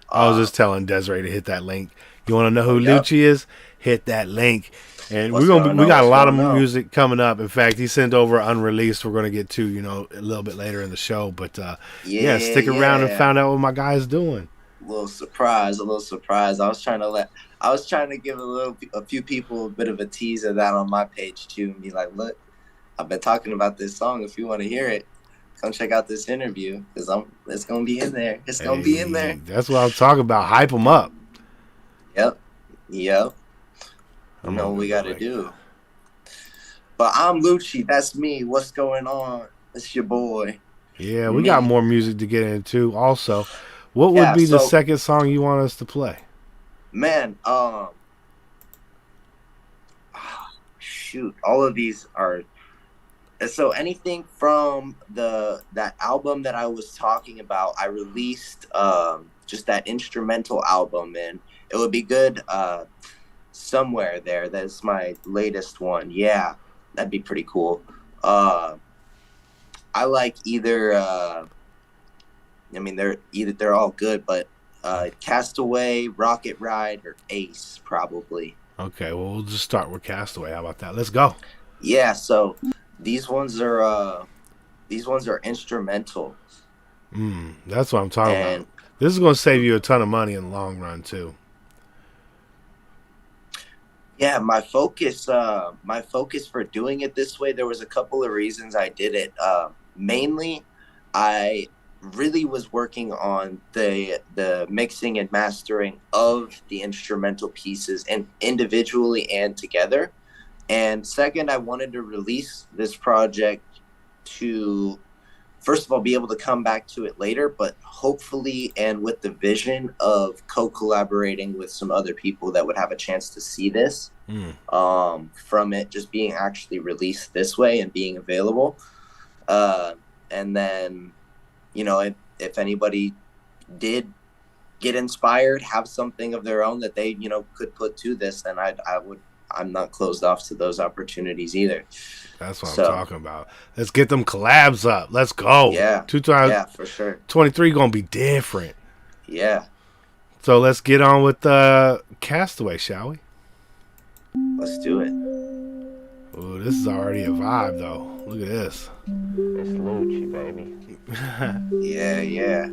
I was just telling Desiree to hit that link. You want to know who Lucci is? Hit that link. And we got a lot of music coming up. In fact, he sent over unreleased. We're going to get to, a little bit later in the show. But stick around and find out what my guy's doing. A little surprise. I was trying to give a few people a bit of a tease of that on my page too, and be like, look, I've been talking about this song. If you want to hear it, come check out this interview, because it's gonna be in there. It's gonna be in there. That's what I'm talking about. Hype them up. Yep. You know what we gotta do. But I'm Lucci. That's me. What's going on? It's your boy. Yeah, we got more music to get into. Also, what would be the second song you want us to play? Man, shoot, all of these are. So anything from that album that I was talking about, I released just that instrumental album, and it would be good somewhere there. That's my latest one. Yeah, that'd be pretty cool. I like either. They're all good, but Castaway, Rocket Ride, or Ace probably. Okay, well we'll just start with Castaway. How about that? Let's go. Yeah, so these ones are instrumental. That's what I'm talking about. This is going to save you a ton of money in the long run too. Yeah, my focus for doing it this way, there was a couple of reasons I did it. Mainly, I really was working on the mixing and mastering of the instrumental pieces, and individually and together. And second, I wanted to release this project to, first of all, be able to come back to it later, but hopefully, and with the vision of co-collaborating with some other people that would have a chance to see this, from it just being actually released this way and being available. And then, you know, if anybody did get inspired, have something of their own that they, you know, could put to this, then I'm not closed off to those opportunities either. That's what I'm talking about. Let's get them collabs up. Let's go. Yeah. Yeah, for sure. 23 gonna be different. Yeah. So let's get on with Castaway, shall we? Let's do it. Ooh, this is already a vibe though. Look at this. It's Lucci, baby. Yeah, yeah.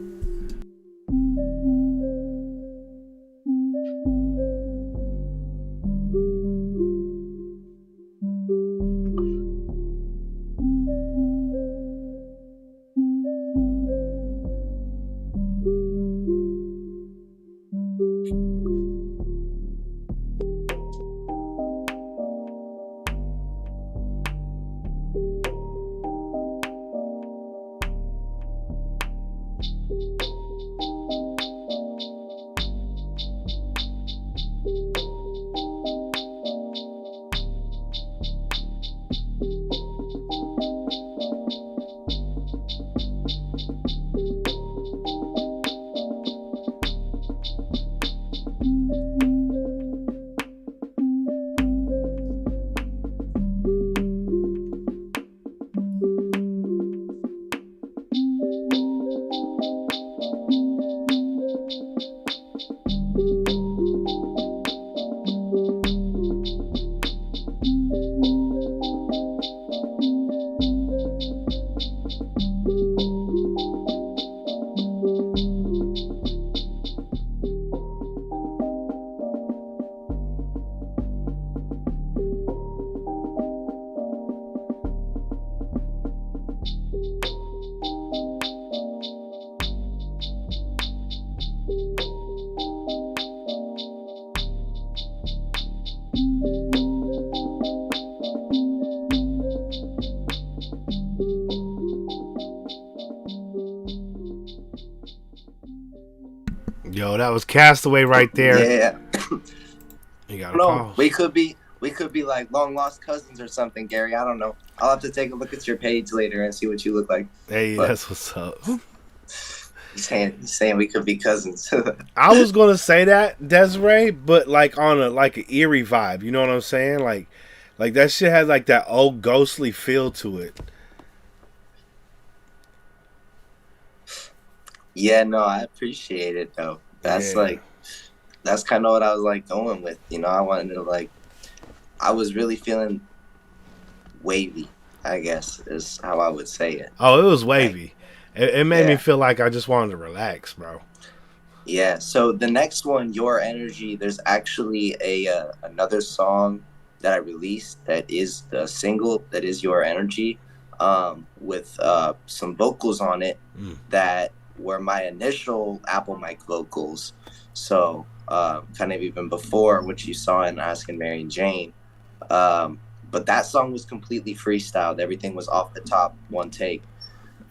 Yo, that was Castaway right there. Yeah. You gotta pause. We could be like long lost cousins or something, Gary. I don't know. I'll have to take a look at your page later and see what you look like. Hey, But that's what's up. he's saying we could be cousins. I was gonna say that, Desiree, but like on an eerie vibe. You know what I'm saying? Like that shit has like that old ghostly feel to it. Yeah, no, I appreciate it though. That's that's kind of what I was like going with. You know, I wanted to I was really feeling wavy, I guess is how I would say it. Oh, it was wavy. It made me feel like I just wanted to relax, bro. Yeah. So the next one, Your Energy, there's actually another song that I released that is the single that is Your Energy, with some vocals on it that were my initial Apple mic vocals. So kind of even before what you saw in Asking Mary and Jane. But that song was completely freestyled. Everything was off the top, one take.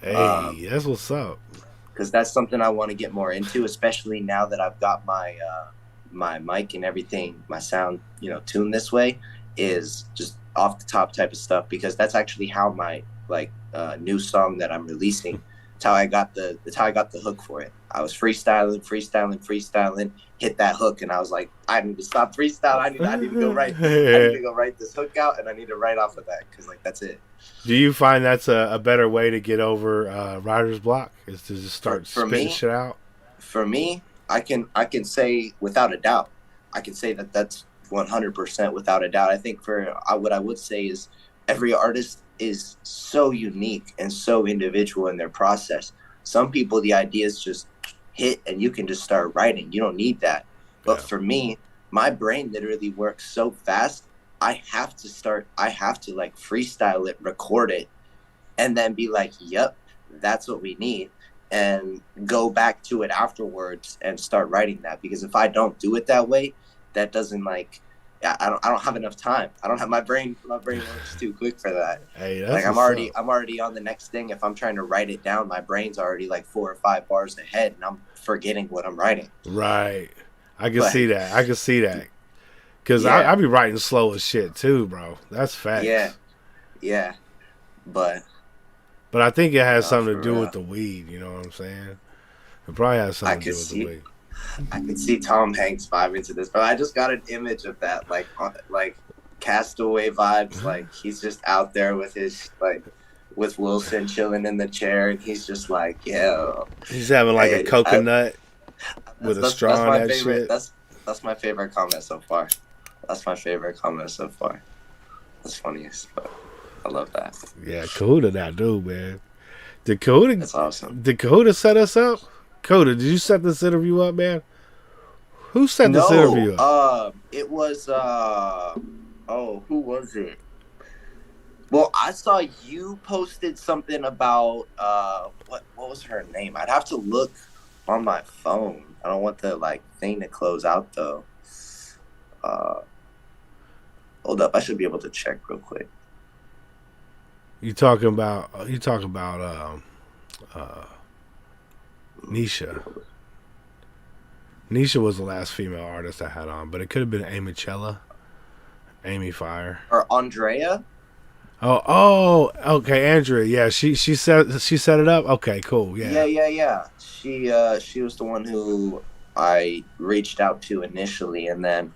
Hey, that's what's up. Because that's something I want to get more into, especially now that I've got my my mic and everything, my sound, tuned this way, is just off the top type of stuff. Because that's actually how my new song that I'm releasing. It's how I got the hook for it. I was freestyling, hit that hook, and I was like, I need to stop freestyling. I need to go write. I need to go write this hook out, and I need to write off of that because that's it. Do you find that's a better way to get over writer's block? Is to just start spitting shit out? For me, I can say without a doubt, I can say that's 100% without a doubt. I think what I would say is every artist is so unique and so individual in their process. Some people, the ideas just hit and you can just start writing. You don't need that. But for me, my brain literally works so fast. I have to like freestyle it, record it, and then be like, yep, that's what we need, and go back to it afterwards and start writing that. Because if I don't do it that way, that doesn't like, I don't have enough time. I don't have my brain works too quick for that. Hey, that's like I'm already on the next thing. If I'm trying to write it down, my brain's already like 4 or 5 bars ahead, and I'm forgetting what I'm writing. Right. I can see that. Because I be writing slow as shit too, bro. That's facts. Yeah. But I think it has something to do with the weed. You know what I'm saying? It probably has something to do with the weed. I could see Tom Hanks vibing to this, but I just got an image of that, like Castaway vibes. Like he's just out there with his with Wilson chilling in the chair, and he's just like, yeah. He's having like a coconut with a straw in that shit. That's my favorite comment so far. That's funniest, but I love that. Yeah, Kahuta that dude, man. Did Kahuta? That's awesome. Did Kahuta set us up? Coda, did you set this interview up, man? Who set this interview up? It was who was it? Well, I saw you posted something about what was her name? I'd have to look on my phone. I don't want the thing to close out though. Hold up, I should be able to check real quick. You talking about Nisha. Nisha was the last female artist I had on, but it could have been Amy Chella, Amy Fire, or Andrea. Oh, okay, Andrea. Yeah, she set it up. Okay, cool. Yeah. She was the one who I reached out to initially, and then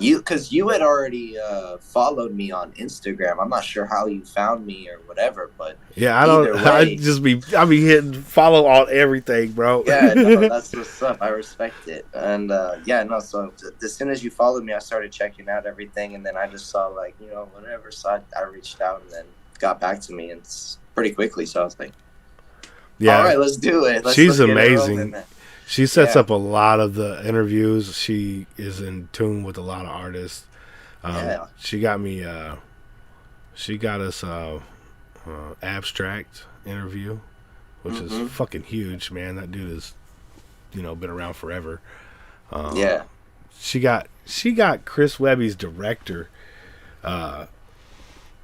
because you had already followed me on Instagram. I'm not sure how you found me or whatever, but yeah, I be hitting follow on everything, bro. Yeah, no, that's what's up. I respect it, and so as soon as you followed me, I started checking out everything, and then I just saw whatever. So I reached out and then got back to me, and it's pretty quickly. So I was like, yeah, all right, let's do it. She's amazing. She sets up a lot of the interviews. She is in tune with a lot of artists. She got me. She got us Abstract interview, which is fucking huge, man. That dude has, been around forever. She got Chris Webby's director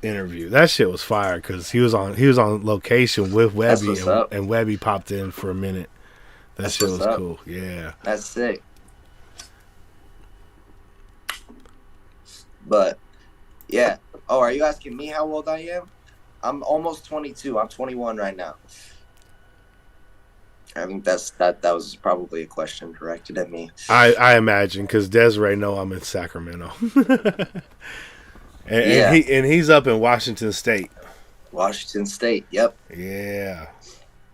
interview. That shit was fire because he was on location with Webby, and Webby popped in for a minute. That shit was cool. Yeah. That's sick. But, yeah. Oh, are you asking me how old I am? I'm almost 22. I'm 21 right now. I think that was probably a question directed at me. I imagine, because Desiree know I'm in Sacramento. and he's up in Washington State. Washington State, yep. Yeah.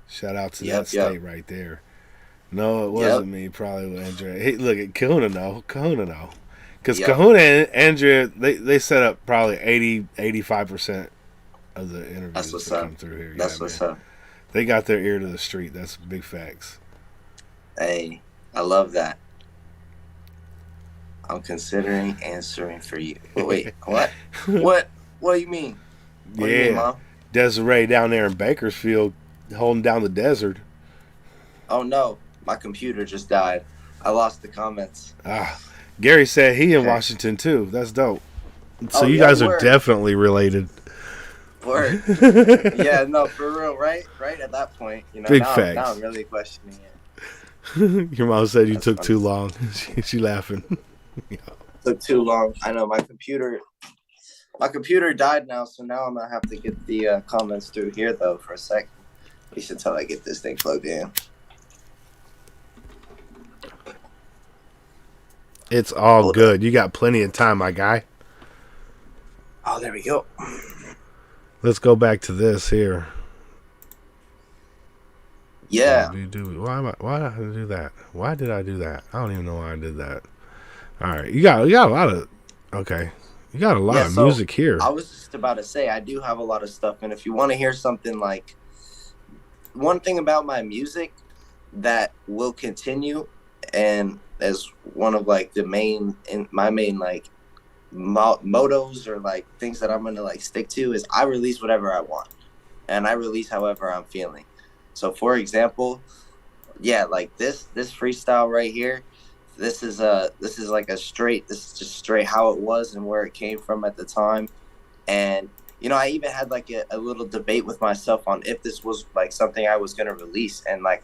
Shout out to that state right there. No, it wasn't me. Probably with Andrea. Hey, look at Kahuna know. Because Kahuna and Andrea, they set up probably 85% of the interviews that come through here. That's what's up. They got their ear to the street. That's big facts. Hey, I love that. I'm considering answering for you. Wait, what? What do you mean? What do you mean, Mom? Desiree down there in Bakersfield holding down the desert. Oh, no. My computer just died. I lost the comments. Gary said he in Washington too. That's dope. So you guys are definitely related. Word. Yeah, no, for real, right? Right at that point, Big facts. Now I'm really questioning it. Your mom said you took too long. She laughing. Took too long. I know my computer died now, so now I'm gonna have to get the comments through here though for a second. At least until I get this thing plugged in. It's all good. You got plenty of time, my guy. Oh, there we go. Let's go back to this here. Yeah. Why did I do that? Why did I do that? I don't even know why I did that. All right, you got a lot of You got a lot of music here. I was just about to say I do have a lot of stuff, and if you want to hear something one thing about my music that will continue, and as one of like the main in my main like motos or like things that I'm gonna like stick to is I release whatever I want, and I release however I'm feeling. So for example, yeah, like this freestyle right here, this is like a straight, this is just straight how it was and where it came from at the time. And I even had like a little debate with myself on if this was like something I was gonna release, and like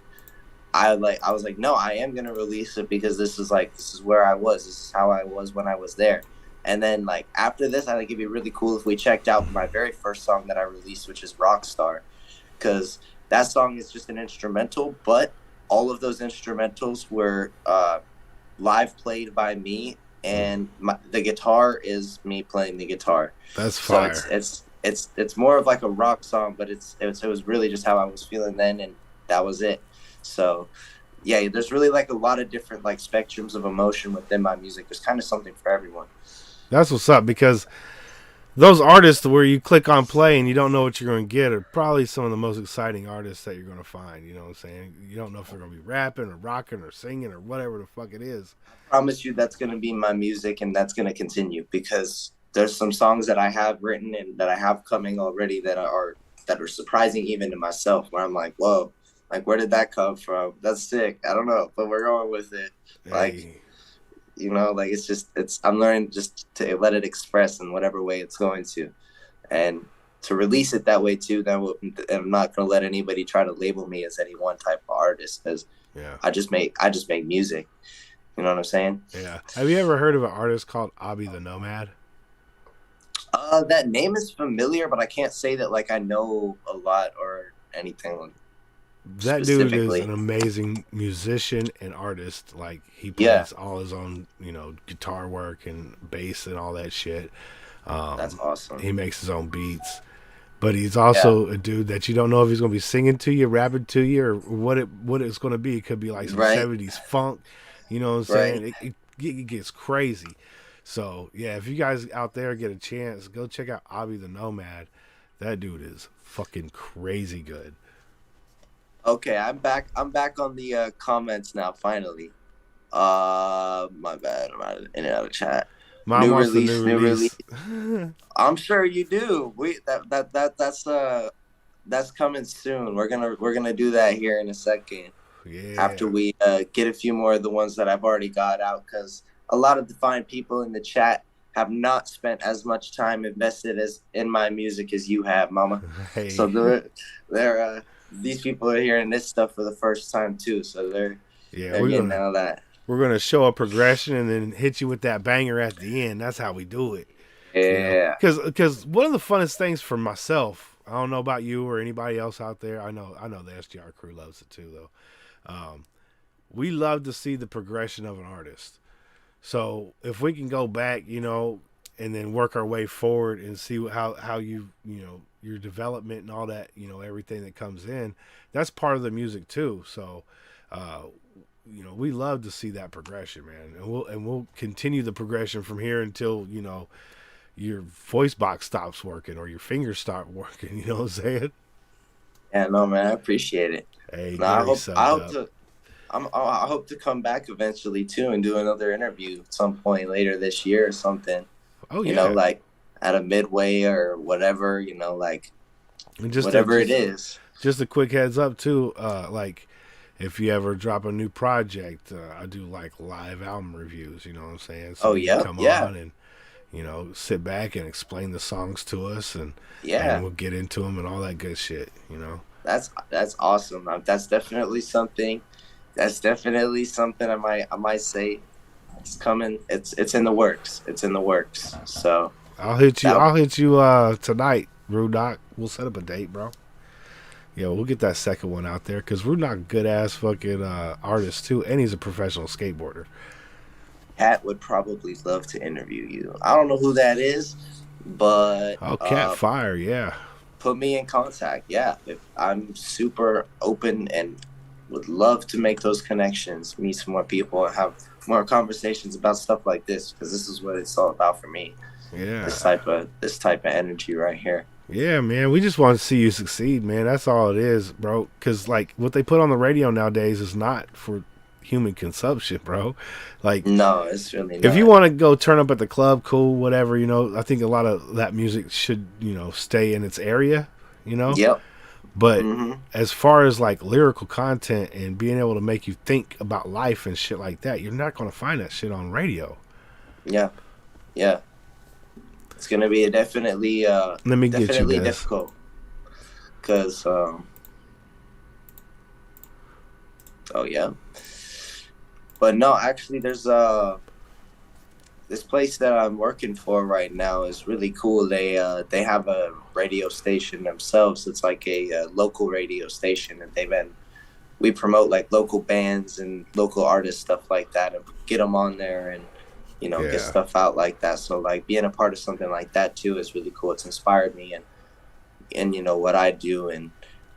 I was like, no, I am gonna release it because this is where I was, this is how I was when I was there. And then like after this, I think it'd be really cool if we checked out my very first song that I released, which is Rockstar, because that song is just an instrumental, but all of those instrumentals were live played by me, and the guitar is me playing the guitar. That's fire. So it's more of like a rock song, but it was really just how I was feeling then, and that was it. So yeah, there's really like a lot of different like spectrums of emotion within my music. There's kind of something for everyone. That's what's up, because those artists where you click on play and you don't know what you're going to get are probably some of the most exciting artists that you're going to find. You know what I'm saying? You don't know if they're going to be rapping or rocking or singing or whatever the fuck it is. I promise you that's going to be my music, and that's going to continue, because there's some songs that I have written and that I have coming already that are surprising even to myself, where I'm like, whoa, like where did that come from? That's sick. I don't know, but we're going with it. Hey. Like, like I'm learning just to let it express in whatever way it's going to, and to release it that way too. I'm not going to let anybody try to label me as any one type of artist, because I just make music. You know what I'm saying? Yeah. Have you ever heard of an artist called Abi the Nomad? That name is familiar, but I can't say that like I know a lot or anything. That dude is an amazing musician and artist. Like he plays all his own, guitar work and bass and all that shit. That's awesome. He makes his own beats, but he's also a dude that you don't know if he's going to be singing to you, rapping to you, or what it's going to be. It could be like some 70s funk. You know what I'm saying? It gets crazy. So yeah, if you guys out there get a chance, go check out Abi the Nomad. That dude is fucking crazy good. Okay, I'm back on the comments now. Finally, my bad. I'm in and out of chat. Mom wants the new release. I'm sure you do. That's coming soon. We're gonna do that here in a second. Yeah. After we get a few more of the ones that I've already got out, because a lot of the fine people in the chat have not spent as much time invested in my music as you have, Mama. Hey. So they're these people are hearing this stuff for the first time too, so they're getting out of that. We're gonna show a progression and then hit you with that banger at the end. That's how we do it. Yeah. Because one of the funnest things for myself, I don't know about you or anybody else out there. I know the SGR crew loves it too, though. We love to see the progression of an artist. So if we can go back, and then work our way forward and see how your development and all that, everything that comes in, that's part of the music too. So, we love to see that progression, man, and we'll continue the progression from here until your voice box stops working or your fingers start working. You know what I'm saying? Yeah, no, man, I appreciate it. Hey, I hope to come back eventually too and do another interview at some point later this year or something. Oh yeah, like at a midway or whatever. Like whatever it is. Just a quick heads up too. Like if you ever drop a new project, I do like live album reviews. You know what I'm saying? So come on and sit back and explain the songs to us, and we'll get into them and all that good shit. That's awesome. That's definitely something. I might say it's coming. It's in the works. So I'll hit you tonight, Rude Doc. We'll set up a date, bro. Yeah, we'll get that second one out there, because Rude Doc good ass fucking artist too, and he's a professional skateboarder. Cat would probably love to interview you. I don't know who that is, but Cat Fire, yeah. Put me in contact. Yeah, I'm super open and would love to make those connections, meet some more people, and have more conversations about stuff like this, because this is what it's all about for me. Yeah, this type of energy right here. Yeah, man. We just want to see you succeed, man. That's all it is, bro. Because like what they put on the radio nowadays is not for human consumption, bro. Like No, it's really if you not. want to go turn up at the club, cool, whatever. I think a lot of that music should stay in its area. You know, Yep. but Hmm. as far as like lyrical content and being able to make you think about life and shit like that, you're not gonna find that shit on radio. Yeah. Yeah. It's gonna be Let me get you, definitely Des. difficult because oh yeah, but no, actually, there's this place that I'm working for right now is really cool. They have a radio station themselves. It's like a local radio station, and we promote like local bands and local artists, stuff like that, and get them on there and Yeah. get stuff out like that. So like being a part of something like that too is really cool. It's inspired me and what I do and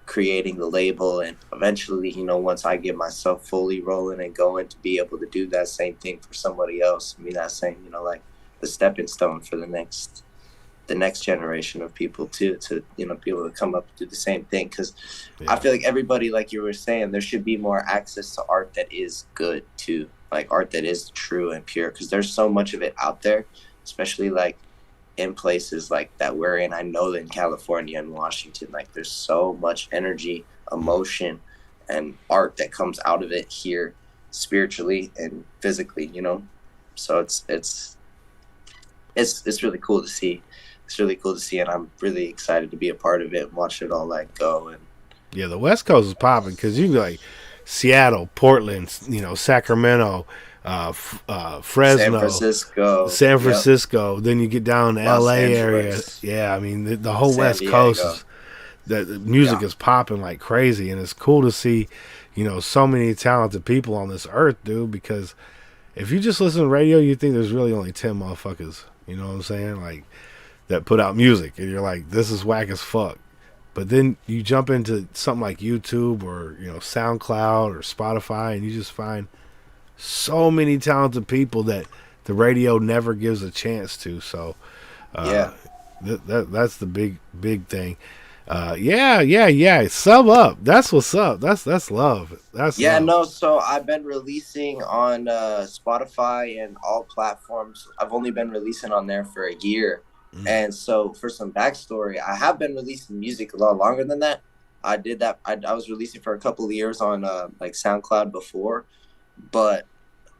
creating the label, and eventually once I get myself fully rolling and going, to be able to do that same thing for somebody else. I mean, that same like the stepping stone for the next generation of people too, to be able to come up and do the same thing. Because Yeah. I feel like everybody, like you were saying, there should be more access to art that is good too, like art that is true and pure, because there's so much of it out there, especially like in places like that we're in. I know in California and Washington, like there's so much energy, emotion, and art that comes out of it here, spiritually and physically. So it's really cool to see. It's really cool to see, and I'm really excited to be a part of it and watch it all like go. And Yeah, the West Coast is popping because you can like Seattle, Portland, Sacramento, Fresno, San Yep. Francisco. Then you get down to Los L.A. area. Angeles. Yeah, I mean the whole San West Diego. Coast is the music Yeah. is popping like crazy, and it's cool to see so many talented people on this earth, dude. Because if you just listen to radio, you think there's really only 10 motherfuckers. You know what I'm saying? Like that put out music, and you're like, this is whack as fuck. But then you jump into something like YouTube or SoundCloud or Spotify, and you just find so many talented people that the radio never gives a chance to. So Yeah. that's the big thing. Yeah. Sub up. That's what's up. That's love. That's Yeah, love. no, so I've been releasing on Spotify and all platforms. I've only been releasing on there for a year. And so for some backstory, I have been releasing music a lot longer than that. I did that. I was releasing for a couple of years on like SoundCloud before, but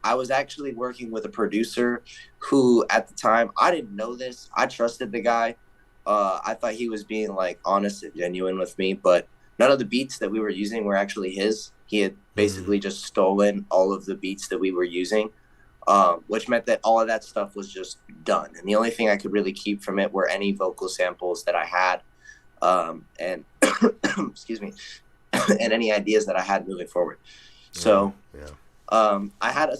I was actually working with a producer who at the time, I didn't know this. I trusted the guy. I thought he was being like honest and genuine with me, but none of the beats that we were using were actually his. He had basically just stolen all of the beats that we were using, which meant that all of that stuff was just done. And the only thing I could really keep from it were any vocal samples that I had, and excuse me, and any ideas that I had moving forward. So I had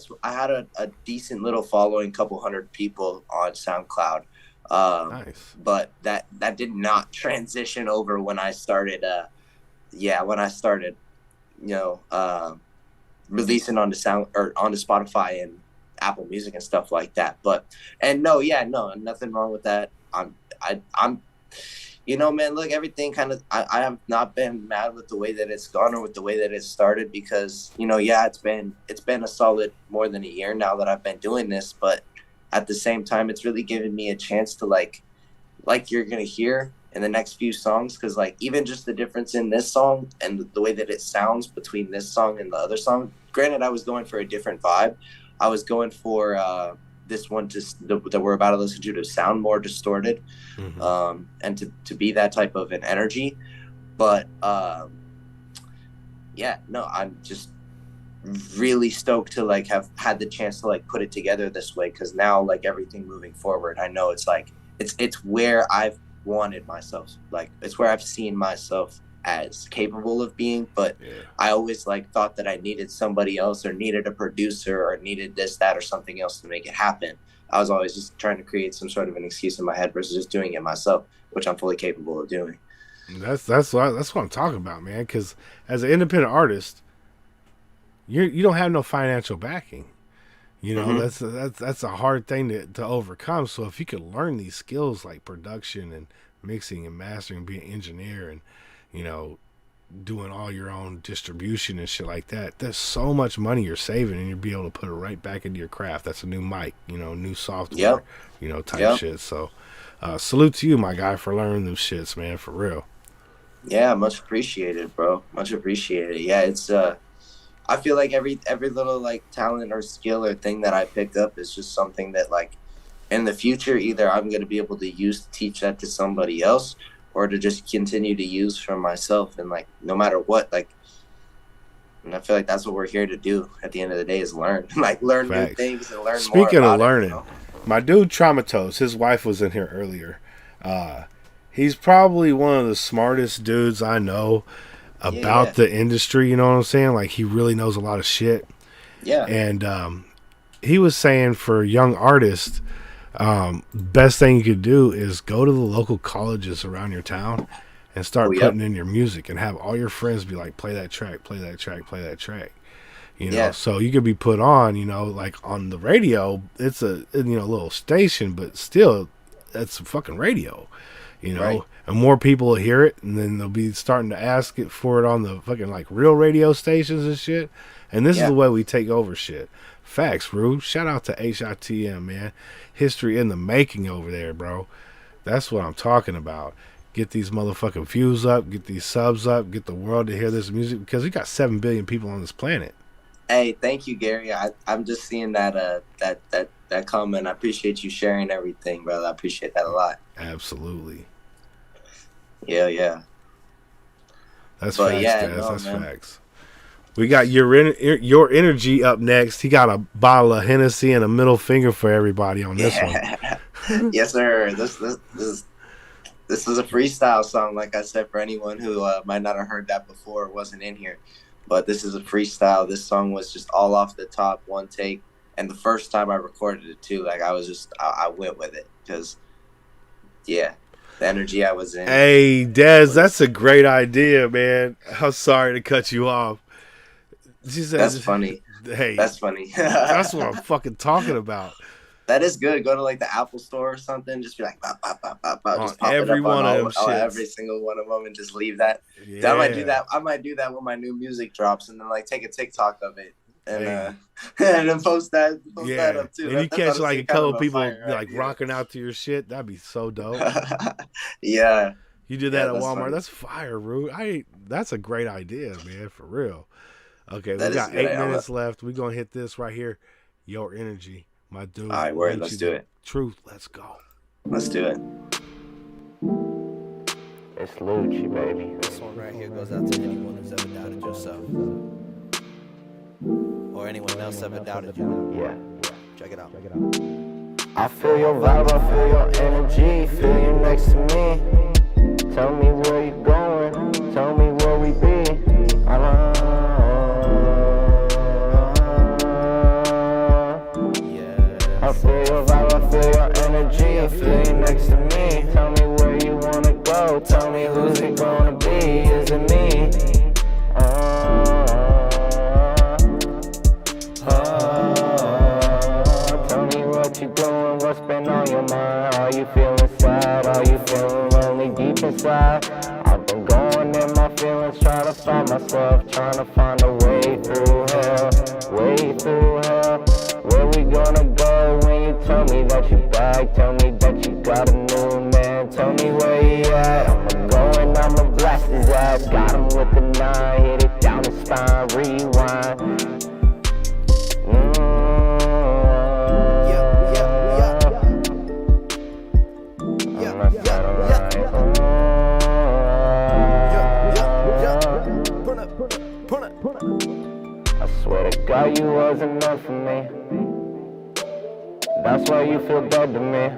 a decent little following, couple hundred people on SoundCloud. Nice. But that did not transition over when I started releasing onto Spotify and Apple Music and stuff like that. But nothing wrong with that. I'm man, look, everything kind of, I have not been mad with the way that it's gone or with the way that it started, because it's been a solid more than a year now that I've been doing this, but at the same time, it's really given me a chance to like you're gonna hear in the next few songs, because like even just the difference in this song and the way that it sounds between this song and the other song. Granted, I was going for a different vibe. I was going for this one that we're about to listen to sound more distorted, and to be that type of an energy. But I'm just really stoked to like have had the chance to like put it together this way, because now like everything moving forward, I know it's like it's where I've wanted myself, like it's where I've seen myself as capable of being. But I always like thought that I needed somebody else, or needed a producer, or needed this, that, or something else to make it happen. I was always just trying to create some sort of an excuse in my head versus just doing it myself, which I'm fully capable of doing. That's what I'm talking about, man. Because as an independent artist, you don't have no financial backing. That's a hard thing to overcome. So if you could learn these skills like production and mixing and mastering, being an engineer, and doing all your own distribution and shit like that. There's so much money you're saving, and you'll be able to put it right back into your craft. That's a new mic, new software, type shit. So, salute to you, my guy, for learning them shits, man, for real. Yeah, much appreciated, bro. Much appreciated. Yeah, it's I feel like every little like talent or skill or thing that I pick up is just something that like in the future either I'm gonna be able to use to teach that to somebody else, or to just continue to use for myself. And like no matter what, like, and I feel like that's what we're here to do at the end of the day, is learn. Like learn Facts. new things and learn more. Speaking of learning, it, my dude Traumatos, his wife was in here earlier. He's probably one of the smartest dudes I know about the industry, you know what I'm saying? Like, he really knows a lot of shit. Yeah. And he was saying for young artists, best thing you could do is go to the local colleges around your town and start putting in your music, and have all your friends be like, play that track, play that track, play that track. So you could be put on, like on the radio. It's a little station, but still, that's fucking radio. And more people will hear it, and then they'll be starting to ask it for it on the fucking like real radio stations and shit. And this is the way we take over shit. Facts, Rue. Shout out to HITM, man. History in the making over there, bro. That's what I'm talking about. Get these motherfucking views up, get these subs up, get the world to hear this music, because we got 7 billion people on this planet. Hey, thank you, Gary. I'm just seeing that comment. I appreciate you sharing everything, brother. I appreciate that a lot. Absolutely. Yeah. That's facts, That's facts. We got your energy up next. He got a bottle of Hennessy and a middle finger for everybody on this one. Yes, sir. This is a freestyle song, like I said, for anyone who might not have heard that before or wasn't in here. But this is a freestyle. This song was just all off the top, one take. And the first time I recorded it too, like I went with it, because the energy I was in. Hey, Dez, that's a great idea, man. I'm sorry to cut you off. That's funny. Hey, that's funny. That's what I'm fucking talking about. That is good. Go to like the Apple Store or something. Just be like, bop, bop, bop, bop, bop. Just pop every it up one on of them every single one of them, and just leave that. Yeah. I might do that. I might do that when my new music drops, and then like take a TikTok of it and and then post that up too. And you catch like a couple people like rocking out to your shit. That'd be so dope. Yeah. You did that at Walmart. Funny. That's fire, Rude. That's a great idea, man. For real. Okay, we got 8 minutes left. We're gonna hit this right here. Your energy. My dude. All right, word. Let's do it. Truth. Let's go. Let's do it. It's Lucci, baby. This one right here goes out to anyone who's ever doubted yourself, or anyone else ever doubted you. Yeah. Check it out. I feel your vibe, I feel your energy. Feel you next to me. Tell me where you going. Tell me where we be. I feel your vibe, I feel your energy. I feel you next to me. Tell me where you wanna go. Tell me who's it gonna be. Is it me? Tell me what you doing, what's been on your mind. Are you feeling sad? Are you feeling lonely deep inside? I've been going in my feelings, trying to find myself, trying to find a way through hell. Where we gonna go when you tell me that you back? Tell me that you got a new man. Tell me where he at. I'ma go and I'ma blast his ass. Got him with the 9, hit it down his spine, rewind. I swear to God you wasn't enough for me. That's why you feel dead to me.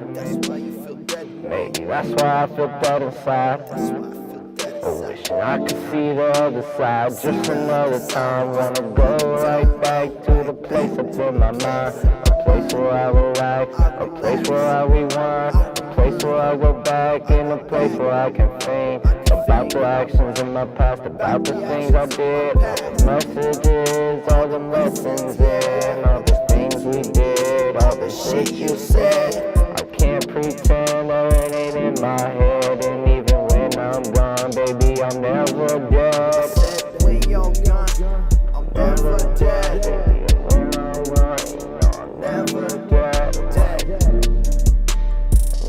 Maybe that's why I feel dead inside. Wishing I could see the other side just another time. Wanna go right back to the place that's in my mind. A place where I relax, a place where I rewind, a place where I go back, and a place where I can think about the actions in my past, about the things I did, all the messages, all the lessons in, all the things we did, all the shit you said. I can't pretend that it ain't in my head. I'm gone, baby, I'm never dead. I said when you're gone, I'm never dead. When I'm gone, you know I'm never dead.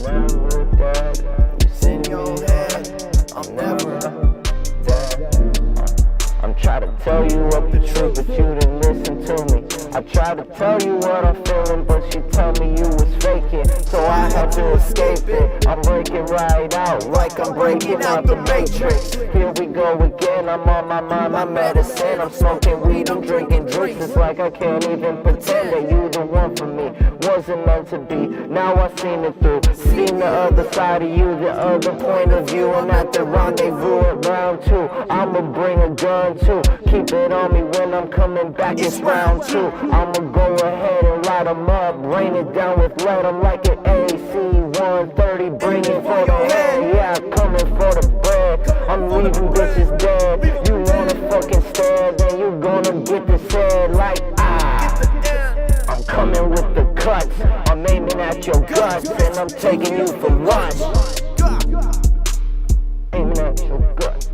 Never dead. It's in your head, I'm never I'm trying to tell you what the truth, but you didn't listen to me. I tried to tell you what I'm feeling, but you told me you was faking. So I had to escape it. I'm breaking right out, like I'm breaking out the matrix. Here we go again, I'm on my mind, my medicine. I'm smoking weed, I'm drinking drinks. It's like I can't even pretend that you the one for me. Wasn't meant to be, now I seen it through. Seen the other side of you, the other point of view. And at the rendezvous at round 2, I'ma bring a gun too. Keep it on me when I'm coming back, it's round 2. I'ma go ahead and light 'em up, rain it down with lead. I'm like an AC-130, bring it for the head. Yeah, I'm coming for the bread. I'm leaving bitches dead. You wanna fucking stare, then you gonna get this head like I'm coming with the cuts. I'm aiming at your guts, and I'm taking you for lunch. Aiming at your guts.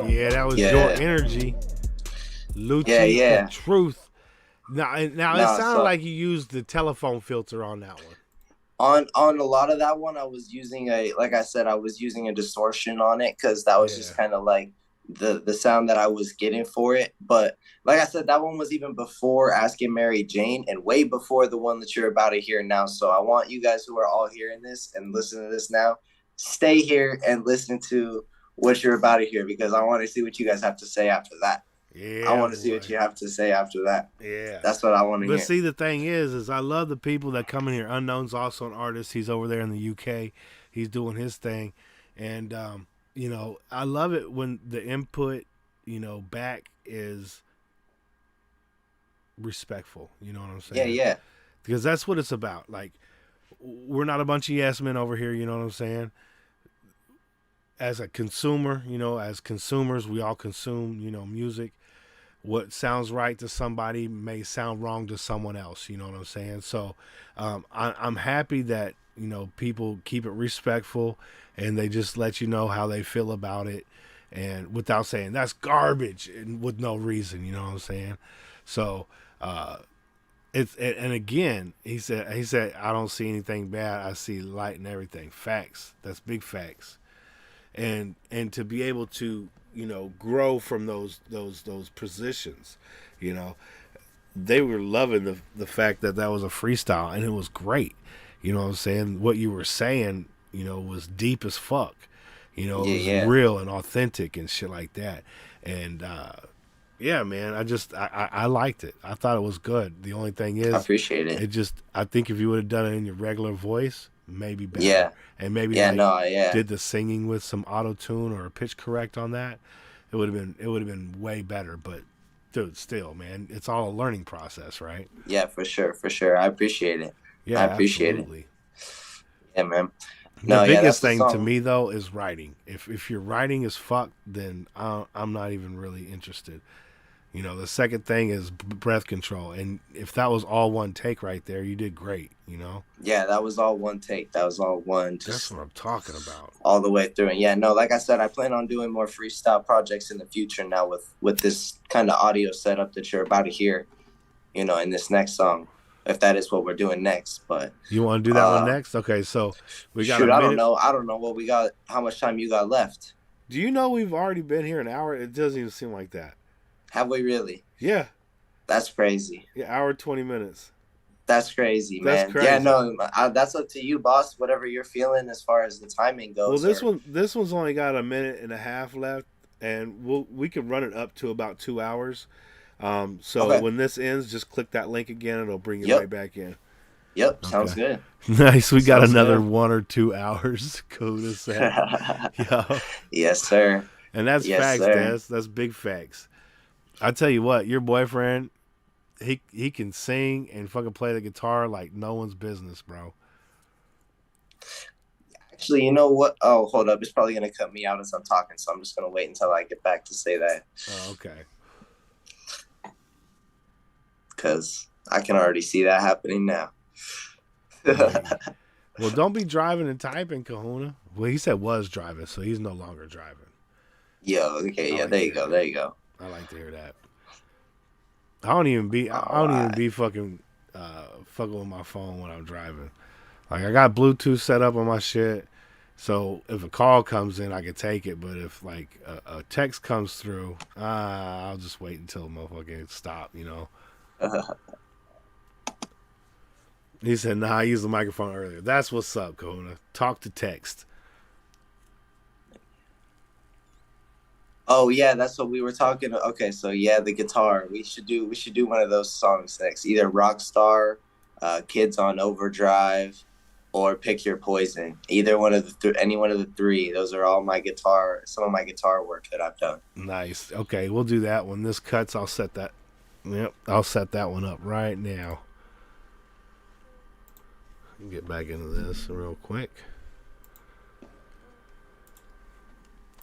Yeah, that was your energy. Lucci, the truth. Now it sounded like you used the telephone filter on that one. On a lot of that one, I was using I was using a distortion on it because that was just kind of like the sound that I was getting for it. But like I said, that one was even before Asking Mary Jane and way before the one that you're about to hear now. So I want you guys who are all hearing this and listening to this now, stay here and listen to what you're about to hear, because I want to see what you guys have to say after that. Yeah, I want to see what you have to say after that. Yeah, that's what I want to hear. But see, the thing is I love the people that come in here. Unknown's also an artist. He's over there in the UK. He's doing his thing, and you know, I love it when the input, you know, back is respectful. You know what I'm saying? Yeah. Because that's what it's about. Like, we're not a bunch of yes men over here. You know what I'm saying? As a consumer, you know, as consumers, we all consume, you know, music. What sounds right to somebody may sound wrong to someone else. You know what I'm saying? So I'm happy that, you know, people keep it respectful and they just let you know how they feel about it, and without saying that's garbage and with no reason. You know what I'm saying? So it's and again, he said I don't see anything bad. I see light and everything. Facts. That's big facts. And to be able to, you know, grow from those positions, you know, they were loving the fact that was a freestyle, and it was great. You know what I'm saying? What you were saying, you know, was deep as fuck. You know, it was real and authentic and shit like that. And yeah, man, I liked it. I thought it was good. The only thing is, I appreciate it. I think if you would have done it in your regular voice, maybe better. Yeah. And maybe did the singing with some auto tune or a pitch correct on that, it would have been way better. But dude, still, man, it's all a learning process, right? Yeah, for sure. I appreciate it. Yeah, I appreciate absolutely. it. Yeah, man. The biggest thing to me though is writing. If your writing is fucked, then I'm not even really interested. You know, the second thing is breath control. And if that was all one take right there, you did great, you know? Yeah, that was all one take. That was all one. That's what I'm talking about. All the way through. And yeah, no, like I said, I plan on doing more freestyle projects in the future now with this kind of audio setup that you're about to hear, you know, in this next song, if that is what we're doing next. But you want to do that one next? Okay, so we got a minute. I don't know what we got, how much time you got left. Do you know we've already been here an hour? It doesn't even seem like that. Have we really? Yeah. That's crazy. Yeah, hour 20 minutes. That's crazy, man. That's crazy. Yeah, no, that's up to you, boss. Whatever you're feeling as far as the timing goes. Well, this one's only got a minute and a half left, and we can run it up to about 2 hours. When this ends, just click that link again, and it'll bring you right back in. Yep, okay. Sounds good. Nice. We got another 1 or 2 hours. Cool to say. Yeah. Yes, sir. And that's facts, Des. That's big facts. I tell you what, your boyfriend, he can sing and fucking play the guitar like no one's business, bro. Actually, you know what? Oh, hold up. It's probably going to cut me out as I'm talking, so I'm just going to wait until I get back to say that. Oh, okay. Because I can already see that happening now. Well, don't be driving and typing, Kahuna. Well, he said was driving, so he's no longer driving. Yo, okay, I yeah, like there to you hear go, that. there you go. I like to hear that. I don't even be fucking fucking with my phone when I'm driving. Like, I got Bluetooth set up on my shit, so if a call comes in, I can take it. But if like a text comes through, I'll just wait until the motherfucker stop. You know. He said, "Nah, I used the microphone earlier." That's what's up, Kahuna. Talk to text. Oh yeah, that's what we were talking. Okay, so yeah, the guitar. We should do one of those songs next. Either Rockstar, Kids on Overdrive, or Pick Your Poison. Either one of the any one of the three. Those are all some of my guitar work that I've done. Nice. Okay, we'll do that. When this cuts, I'll set that. Yep, I'll set that one up right now. Get back into this real quick.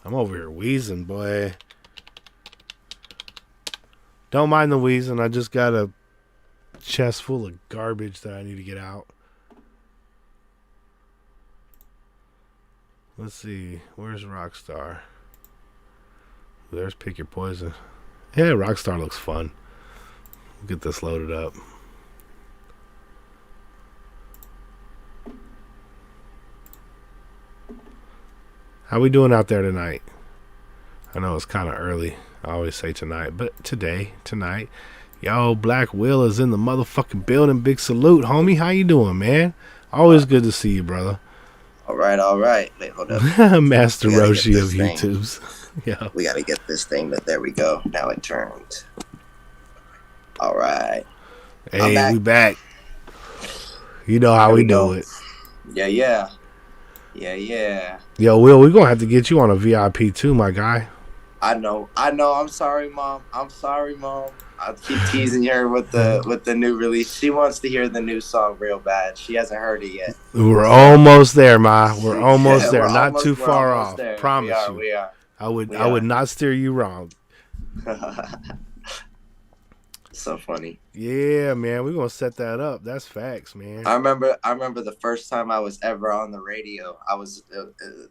I'm over here wheezing, boy. Don't mind the wheezing. I just got a chest full of garbage that I need to get out. Let's see. Where's Rockstar? There's Pick Your Poison. Yeah, Rockstar looks fun. Get this loaded up. How we doing out there tonight? I know it's kind of early. I always say tonight, but tonight. Yo, Black Will is in the motherfucking building. Big salute, homie. How you doing, man? Always good to see you, brother. All right. Wait, hold up. Master Roshi of YouTube's. Yeah. We got to get this thing, but there we go. Now it turned. All right. Hey, we back. You know how we do it. Yeah. Yo, Will, we're going to have to get you on a VIP too, my guy. I know. I'm sorry, Mom. I keep teasing her with the new release. She wants to hear the new song real bad. She hasn't heard it yet. We're almost there, Ma. We're almost there. Not too far off. There. Promise you. We are. I would not steer you wrong. So funny. Yeah, man. We're gonna set that up. That's facts, man. I remember the first time I was ever on the radio. I was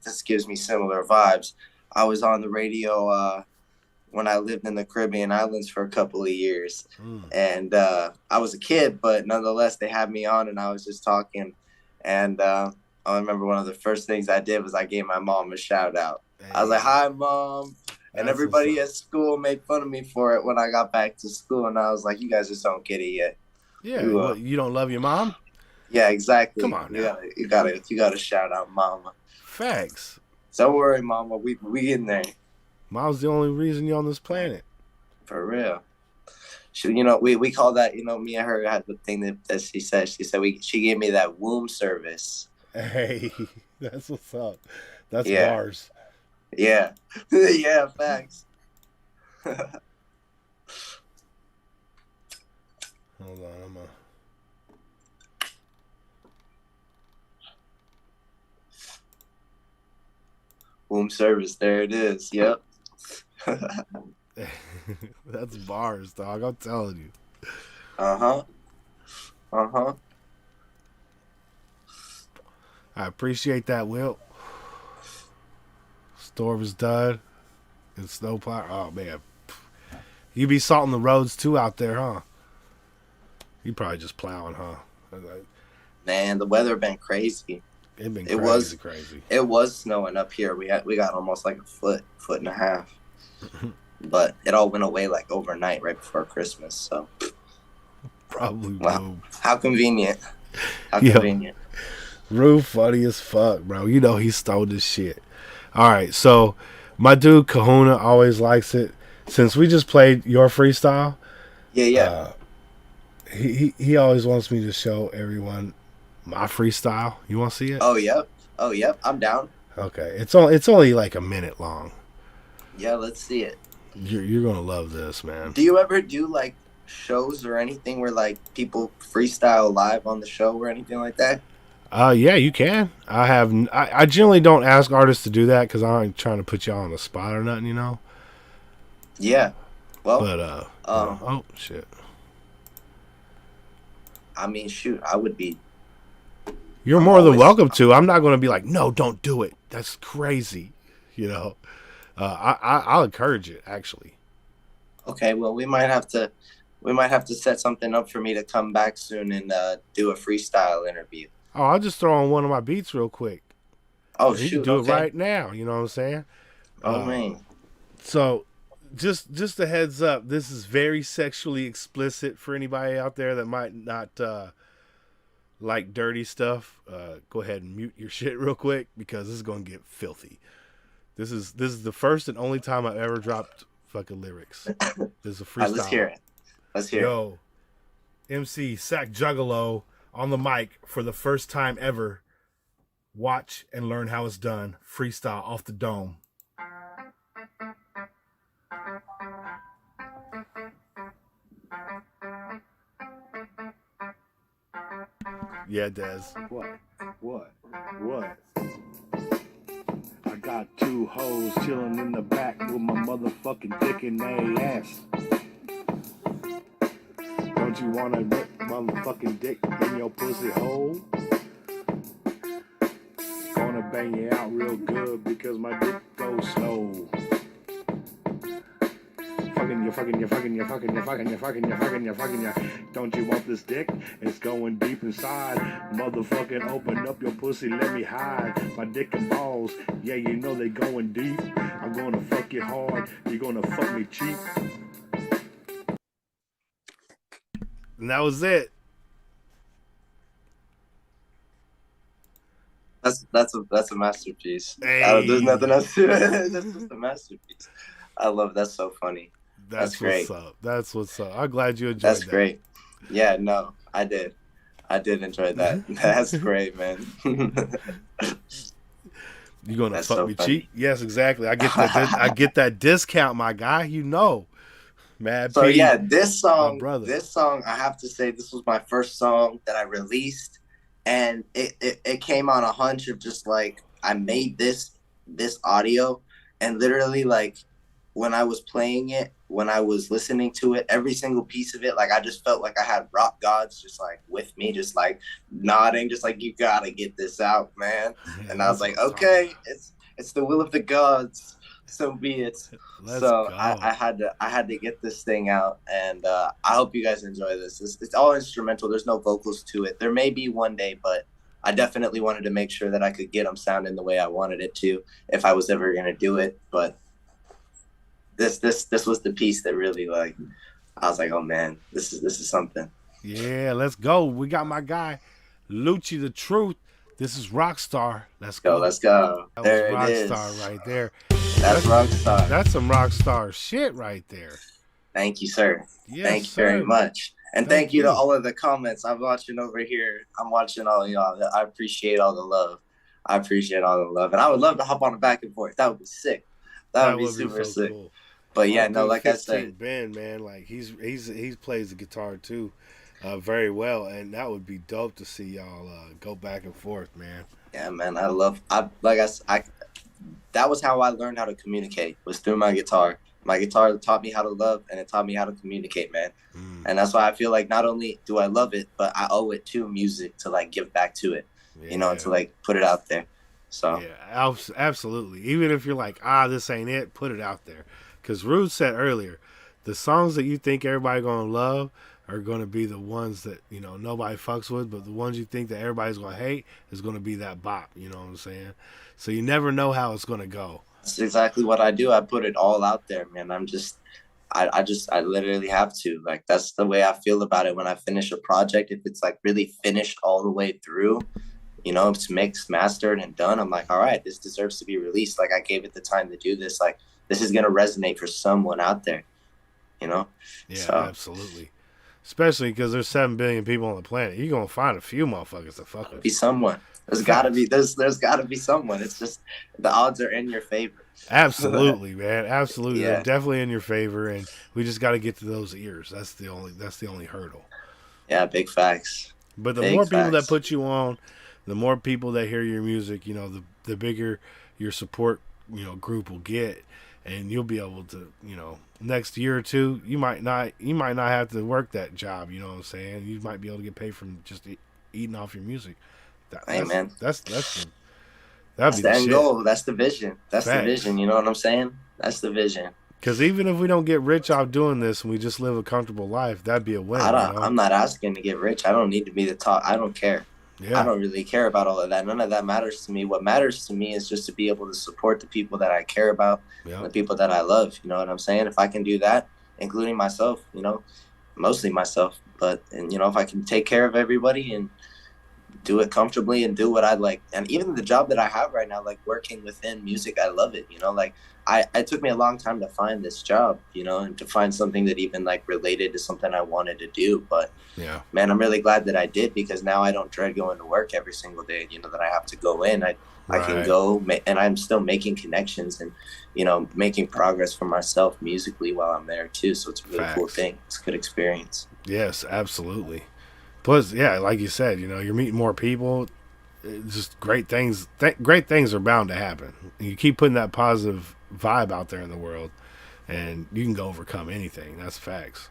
this gives me similar vibes. I was on the radio when I lived in the Caribbean islands for a couple of years. And I was a kid, but nonetheless they had me on and I was just talking. And I remember one of the first things I did was I gave my mom a shout out. Hey. I was like, "Hi, Mom." And everybody at school made fun of me for it when I got back to school, and I was like, "You guys just don't get it yet." Yeah, you don't love your mom? Yeah, exactly. Come on, now. You gotta shout out, Mama. Facts. Don't worry, Mama. We getting there. Mom's the only reason you're on this planet. For real. She, we call that. Me and her had the thing that she said. She said she gave me that womb service. Hey, that's what's up. That's bars. Yeah. Yeah, facts. Hold on, womb service, there it is. Yep. That's bars, dog. I'm telling you. Uh-huh. I appreciate that, Will. Storm is done. And snowplow. Oh, man. You be salting the roads, too, out there, huh? You probably just plowing, huh? Man, the weather been crazy. It was crazy. It was snowing up here. We got almost like a foot and a half. But it all went away like overnight right before Christmas, so. Probably. Wow. How convenient. Convenient. Rue funny as fuck, bro. You know he stole this shit. All right, so my dude Kahuna always likes it. Since we just played your freestyle, he always wants me to show everyone my freestyle. You want to see it? Oh yep. I'm down. Okay, it's only like a minute long. Yeah, let's see it. You're gonna love this, man. Do you ever do like shows or anything where like people freestyle live on the show or anything like that? Yeah, you can. I generally don't ask artists to do that because I ain't trying to put y'all on the spot or nothing, you know. Yeah. Well. But oh shit. I mean, shoot, I would be. You're more than welcome to. I'm not going to be like, no, don't do it. That's crazy. You know, I'll encourage it actually. Okay, well, we might have to set something up for me to come back soon and do a freestyle interview. Oh, I'll just throw on one of my beats real quick. Oh, and you shoot, can do okay. it right now. You know what I'm saying? Oh, man. So, just a heads up. This is very sexually explicit for anybody out there that might not like dirty stuff. Go ahead and mute your shit real quick because this is gonna get filthy. This is the first and only time I've ever dropped fucking lyrics. This is a freestyle. Right, let's hear it. Let's hear it. Yo, MC Sack Juggalo on the mic for the first time ever. Watch and learn how it's done. Freestyle off the dome. Yeah, Des. What? I got two hoes chilling in the back with my motherfucking dick in their ass. Don't you want a motherfucking dick in your pussy hole? Gonna bang you out real good because my dick goes slow. Fucking you. Don't you want this dick? It's going deep inside. Motherfucking open up your pussy, let me hide. My dick and balls, yeah, you know they going deep. I'm gonna fuck you hard, you're gonna fuck me cheap. And that was it. That's a masterpiece. Hey. There's nothing else to it. That's just a masterpiece. I love. That's so funny. That's great. What's up. That's what's up. I'm glad you enjoyed That's that. great. Yeah, no, I did enjoy that. That's great, man. You gonna That's fuck so me funny. cheap? Yes, exactly. I get that discount, my guy. You know, Mad So P, yeah, this song, brother. I have to say, this was my first song that I released, and it came on a hunch of just like I made this audio, and literally like when I was playing it, when I was listening to it, every single piece of it, like I just felt like I had rock gods just like with me, just like nodding, just like you gotta get this out, man. Yeah, And I was like, okay, it's the will of the gods, so be it. Let's So go. I had to get this thing out, and I hope you guys enjoy this. It's all instrumental. There's no vocals to it. There may be one day, but I definitely wanted to make sure that I could get them sounding the way I wanted it to if I was ever gonna do it. But this was the piece that really, like, I was like, oh man, this is something. Yeah, let's go. We got my guy, Lucci the Truth. This is Rockstar. Let's go. Let's go. That There was it is. Rockstar right there. That's Rockstar. That's some Rockstar shit right there. Thank you, sir. Yes, Thank you sir. very much. And Thank thank you to you. all of the comments. I'm watching over here. I'm watching all of y'all. I appreciate all the love. And I would love to hop on a back and forth. That would be sick. That would be super so sick. cool. But yeah, Our no, dude like I 15 said, Ben, man, like he plays the guitar too, very well, and that would be dope to see y'all go back and forth, man. yeah, man, that was how I learned how to communicate, was through my guitar. My guitar taught me how to love, and it taught me how to communicate, man. And that's why I feel like not only do I love it, but I owe it to music to like give back to it, Yeah. you know, and to like put it out there. So Yeah, absolutely. Even if you're like, this ain't it, put it out there. Because Rude said earlier, the songs that you think everybody gonna love are gonna be the ones that, you know, nobody fucks with, but the ones you think that everybody's gonna hate is gonna be that bop. You know what I'm saying? So you never know how it's gonna go. that's exactly what I do. I put it all out there, man. I literally have to. Like, that's the way I feel about it when I finish a project. If it's like really finished all the way through, you know, it's mixed, mastered, and done, I'm like, all right, this deserves to be released. Like, I gave it the time to do this. Like, this is gonna resonate for someone out there, you know? Yeah, So, absolutely. Especially because there's 7 billion people on the planet. You're gonna find a few motherfuckers to fuck with. be someone. There's gotta be someone. It's just the odds are in your favor. Absolutely, man. Absolutely. Yeah. They're definitely in your favor, and we just got to get to those ears. That's the only hurdle. Yeah, big facts. But the Big more people that facts. put you on, the more people that hear your music, you know, the bigger your support, you know, group will get, and you'll be able to, you know, next year or two, you might not have to work that job. You know what I'm saying? You might be able to get paid from just eating off your music. Hey, man. That'd That's be the the end shit. goal. That's the vision. That's the Facts. vision. You know what I'm saying? That's the vision. Because even if we don't get rich off doing this and we just live a comfortable life, that'd be a win. I'm not asking to get rich. I don't need to be the top. I don't care. Yeah. I don't really care about all of that. None of that matters to me. What matters to me is just to be able to support the people that I care about, the people that I love. You know what I'm saying? If I can do that, including myself, you know, mostly myself, but, and, you know, if I can take care of everybody and do it comfortably and do what I like. And even the job that I have right now, like working within music, I love it. You know, like it took me a long time to find this job, you know, and to find something that even like related to something I wanted to do. But yeah, man, I'm really glad that I did, because now I don't dread going to work every single day, you know, that I have to go in. I can go, and I'm still making connections and, you know, making progress for myself musically while I'm there too. So it's a really cool thing. It's a good experience. Yes, absolutely. Plus, yeah, like you said, you know, you're meeting more people. Just great things. Great things are bound to happen. You keep putting that positive vibe out there in the world, and you can go overcome anything. That's facts.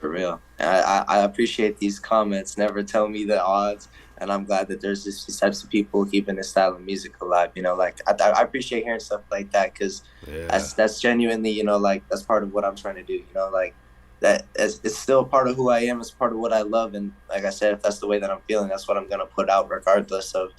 For real. I appreciate these comments. Never tell me the odds, and I'm glad that there's just these types of people keeping this style of music alive. You know, like I appreciate hearing stuff like that, because that's genuinely, you know, like that's part of what I'm trying to do. You know, like. It's still part of who I am. It's part of what I love. And like I said, if that's the way that I'm feeling, that's what I'm going to put out, regardless of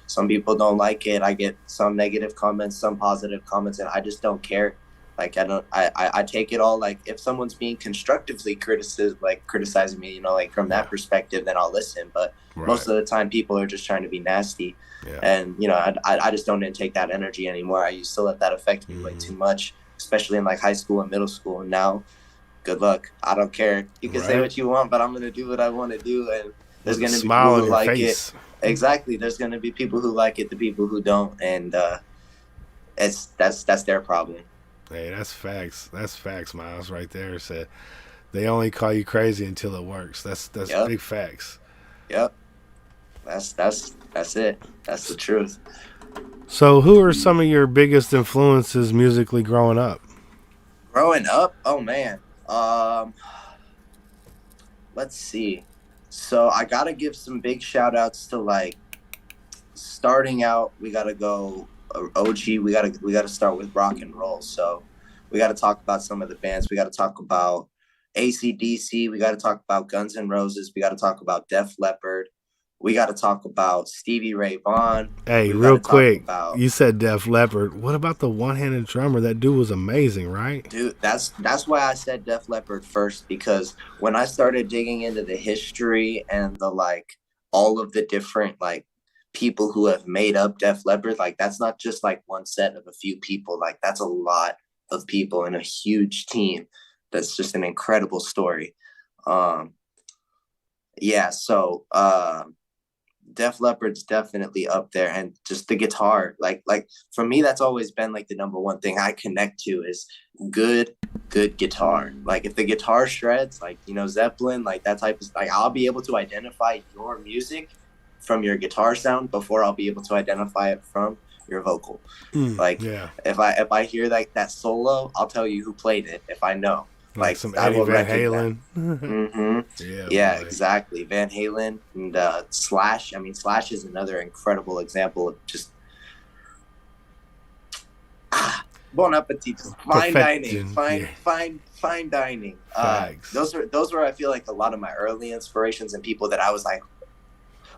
some people don't like it. I get some negative comments, some positive comments, and I just don't care. Like, I take it all. Like, if someone's being constructively criticizing me, you know, like from that perspective, then I'll listen. But most of the time people are just trying to be nasty. Yeah. And, you know, I just don't take that energy anymore. I used to let that affect me way too much, especially in like high school and middle school. And now, good luck. I don't care. You can say what you want, but I'm going to do what I want to do. And there's going to be people who like it. Exactly. There's going to be people who like it, the people who don't. And that's their problem. Hey, that's facts. That's facts, Miles, right there. Said they only call you crazy until it works. That's big facts. Yep. That's it. That's the truth. So who are some of your biggest influences musically growing up? Growing up? Oh, man. Let's see. So I gotta give some big shout outs to, like, starting out. We gotta go OG. We gotta start with rock and roll. So we gotta talk about some of the bands. We gotta talk about AC/DC. We gotta talk about Guns N' Roses. We gotta talk about Def Leppard. We got to talk about Stevie Ray Vaughan. Hey, real quick, you said Def Leppard. What about the one-handed drummer? That dude was amazing, right? Dude, that's why I said Def Leppard first, because when I started digging into the history and the, like, all of the different, like, people who have made up Def Leppard, like, that's not just like one set of a few people. Like, that's a lot of people in a huge team. That's just an incredible story. Yeah, so Def Leppard's definitely up there, and just the guitar, like for me, that's always been like the number one thing I connect to is good guitar. Like if the guitar shreds, like, you know, Zeppelin, like that type of, like, I'll be able to identify your music from your guitar sound before I'll be able to identify it from your vocal. If I hear that solo, I'll tell you who played it if I know. Like some Eddie Van Halen. Mm-hmm. Yeah, exactly. Van Halen and Slash. I mean, Slash is another incredible example of just bon appetit, fine dining, fine dining. Those were I feel like a lot of my early inspirations and people that I was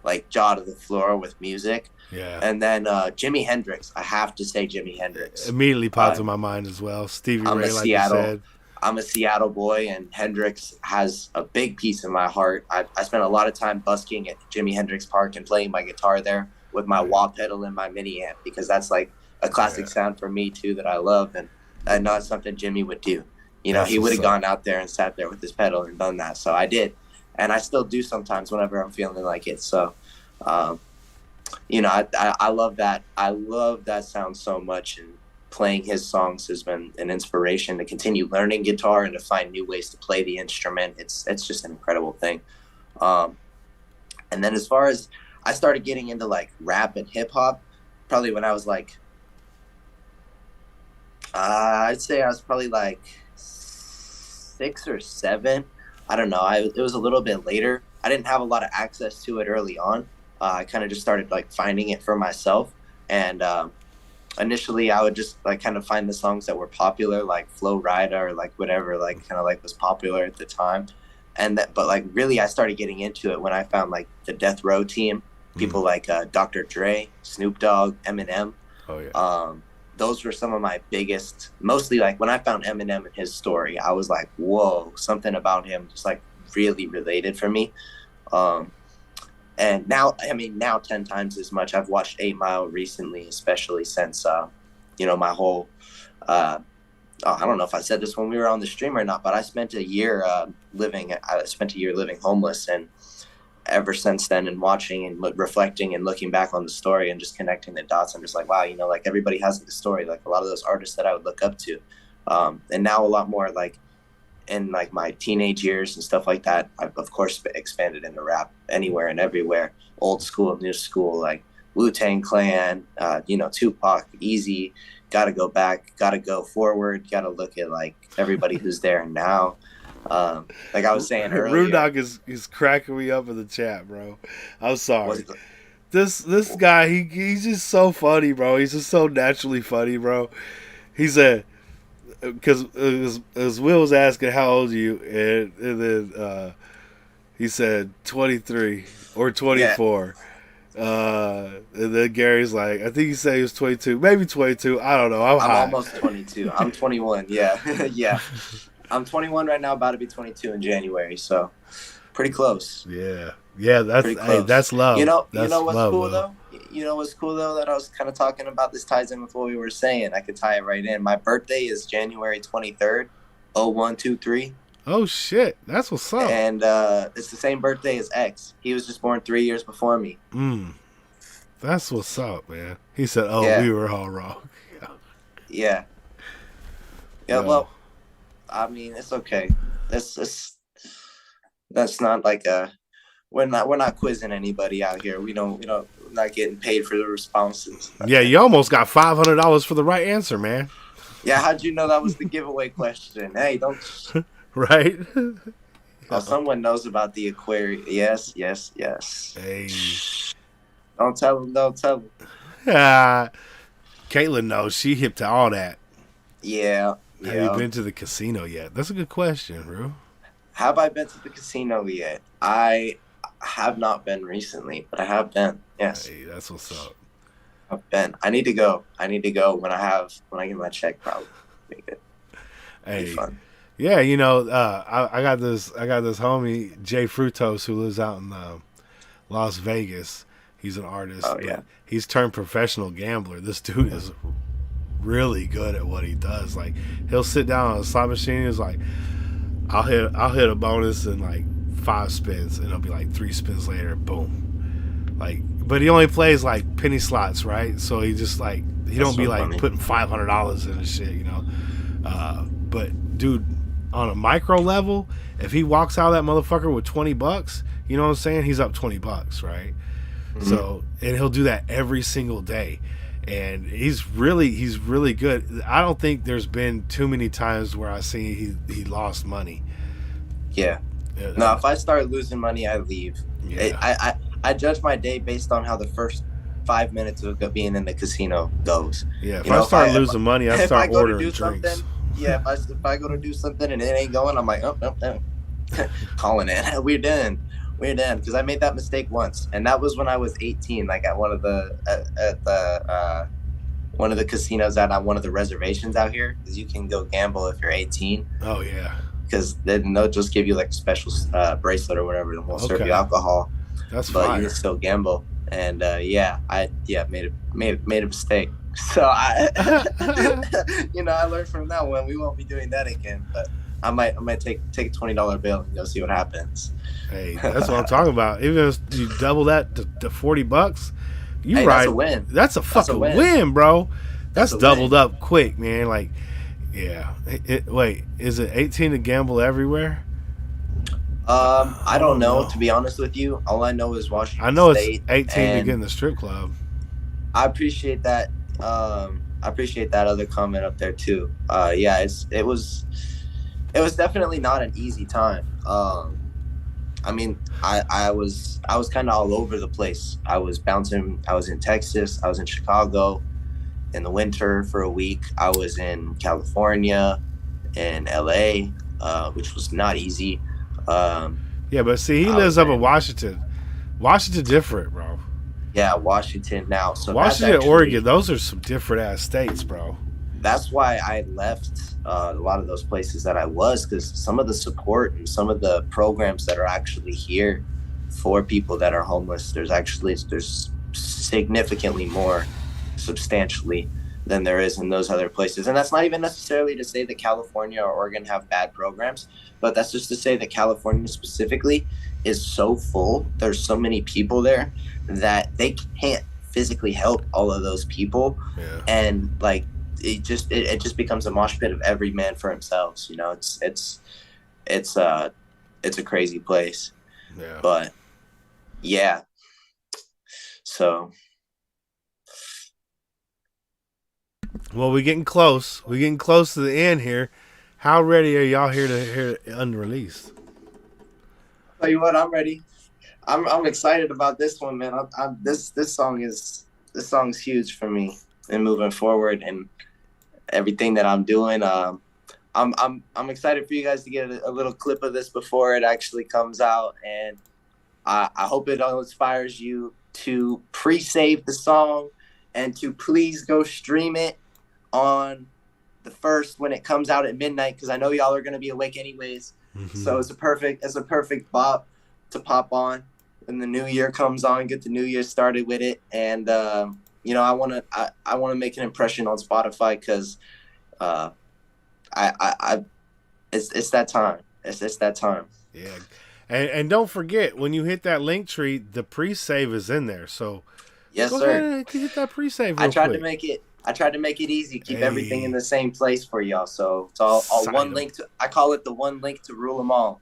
like jaw to the floor with music. Yeah. And then Jimi Hendrix. I have to say Jimi Hendrix. Immediately pops in my mind as well. Stevie Ray, like you said. I'm a Seattle boy, and Hendrix has a big piece in my heart. I spent a lot of time busking at Jimi Hendrix Park and playing my guitar there with my wah pedal and my mini amp, because that's like a classic sound for me too that I love, and I know it's something Jimmy would do. You know, he would have gone out there and sat there with his pedal and done that. So I did, and I still do sometimes whenever I'm feeling like it. So, you know, I love that. I love that sound so much, and playing his songs has been an inspiration to continue learning guitar and to find new ways to play the instrument. It's just an incredible thing. And then as far as I started getting into like rap and hip hop, probably when I was like, I'd say I was probably like 6 or 7. I don't know. It was a little bit later. I didn't have a lot of access to it early on. I kind of just started like finding it for myself. And initially I would just like kind of find the songs that were popular, like Flow Rida or like whatever, like kind of like was popular at the time. And that, but like really I started getting into it when I found like the Death Row team, people like Dr. Dre, Snoop Dogg, Eminem. Oh yeah. Those were some of my biggest, mostly like when I found Eminem and his story, I was like, whoa, something about him just like really related for me. And now, I mean, now 10 times as much. I've watched 8 Mile recently, especially since, you know, my whole, I don't know if I said this when we were on the stream or not, but I spent a year living homeless. And ever since then, and watching and reflecting and looking back on the story and just connecting the dots, I'm just like, wow, you know, like everybody has a story, like a lot of those artists that I would look up to. And now a lot more like, in like my teenage years and stuff like that, I've of course expanded into rap anywhere and everywhere, old school, new school, like Wu-Tang Clan, you know, Tupac, Easy, gotta go back, gotta go forward, gotta look at like everybody who's there now. Like I was saying earlier, Rudock is cracking me up in the chat, bro. I'm sorry. This guy, he's just so funny, bro. He's just so naturally funny, bro. He said, because as Will was asking how old are you, and then he said 23 or 24. Yeah. And then Gary's like, I think he said he was 22, maybe 22. I don't know. I'm almost 22. I'm 21. Yeah, yeah. I'm 21 right now, about to be 22 in January. So pretty close. Yeah, yeah. That's love. You know what's love, cool though? You know what's cool though, that I was kind of talking about, this ties in with what we were saying. I could tie it right in. My birthday is January 23rd, 0123. Oh shit, that's what's up. And it's the same birthday as X. He was just born 3 years before me. That's what's up, man. He said, "Oh, yeah. We were all wrong." Yeah. Yeah. Well, I mean, it's okay. That's not like we're not quizzing anybody out here. We're not getting paid for the responses. Yeah, you almost got $500 for the right answer, man. Yeah, how'd you know that was the giveaway question? Hey, don't. Right. Oh, someone knows about the aquarium. Yes. Hey. Don't tell them. Caitlin knows. She hip to all that. Yeah. Have you been to the casino yet? That's a good question, Rue. Have I been to the casino yet? I have not been recently, but I have been. Yes. Hey, that's what's up. I've been. I need to go when I get my check, probably. Be good. Hey. Be fun. Yeah, you know, I got this homie, Jay Fructose, who lives out in Las Vegas. He's an artist. Oh, yeah. He's turned professional gambler. This dude is really good at what he does. Like, he'll sit down on a slot machine. He's like, I'll hit a bonus in like 5 spins, and it'll be like 3 spins later, boom. Like, but he only plays like penny slots, right? So he just like don't be like putting $500 in his shit, you know. But dude, on a micro level, if he walks out of that motherfucker with $20, you know what I'm saying? He's up $20, right? Mm-hmm. So, and he'll do that every single day. And he's really good. I don't think there's been too many times where I see he lost money. Yeah. No, if I start losing money, I leave. Yeah. I judge my day based on how the first 5 minutes of being in the casino goes. Yeah. If I start losing money, I start ordering drinks. Yeah. If I go to do something and it ain't going, I'm like, oh, calling it. We're done. Because I made that mistake once, and that was when I was 18. Like at one of the casinos at one of the reservations out here, because you can go gamble if you're 18. Oh yeah. Because then they'll just give you like a special bracelet or whatever, and won't serve you alcohol. That's but fire. You can still gamble. And I made a mistake. So I I learned from that one. We won't be doing that again. But I might take a $20 bill and go see what happens. Hey, that's what I'm talking about. Even if you double that to $40, right. That's a win. That's a fucking win, bro. That's doubled up quick, man. Like, yeah. Wait, is it 18 to gamble everywhere? I don't know. To be honest with you, all I know is Washington State. I know it's 18 to get in the strip club. I appreciate that. I appreciate that other comment up there too. Yeah, it was definitely not an easy time. I mean, I was kind of all over the place. I was bouncing. I was in Texas. I was in Chicago in the winter for a week. I was in California and LA, which was not easy. Yeah, but see, he lives up in Washington. Washington different, bro. Yeah, Washington now. So Washington, that's actually, Oregon, those are some different ass states, bro. That's why I left a lot of those places that I was, because some of the support and some of the programs that are actually here for people that are homeless, there's significantly more, substantially, than there is in those other places. And that's not even necessarily to say that California or Oregon have bad programs, but that's just to say that California specifically is so full. There's so many people there that they can't physically help all of those people. Yeah. And like, it just becomes a mosh pit of every man for himself. You know, it's a crazy place. Yeah. But yeah. So. Well, we're getting close. We're getting close to the end here. How ready are y'all here to hear it unreleased? Tell you what, I'm ready. I'm excited about this one, man. This song's huge for me and moving forward and everything that I'm doing. I'm excited for you guys to get a little clip of this before it actually comes out, and I hope it inspires you to pre-save the song and to please go stream it on the 1st when it comes out at midnight, because I know y'all are going to be awake anyways. Mm-hmm. So it's a perfect bop to pop on when the new year comes on, get the new year started with it. And you know, I want to make an impression on Spotify, because it's that time. It's that time. Yeah. And don't forget, when you hit that link tree, the pre-save is in there. So yes, go sir. ahead and hit that pre-save real I tried quick. to make it easy, keep everything in the same place for y'all. So it's all one link to. I call it the one link to rule them all.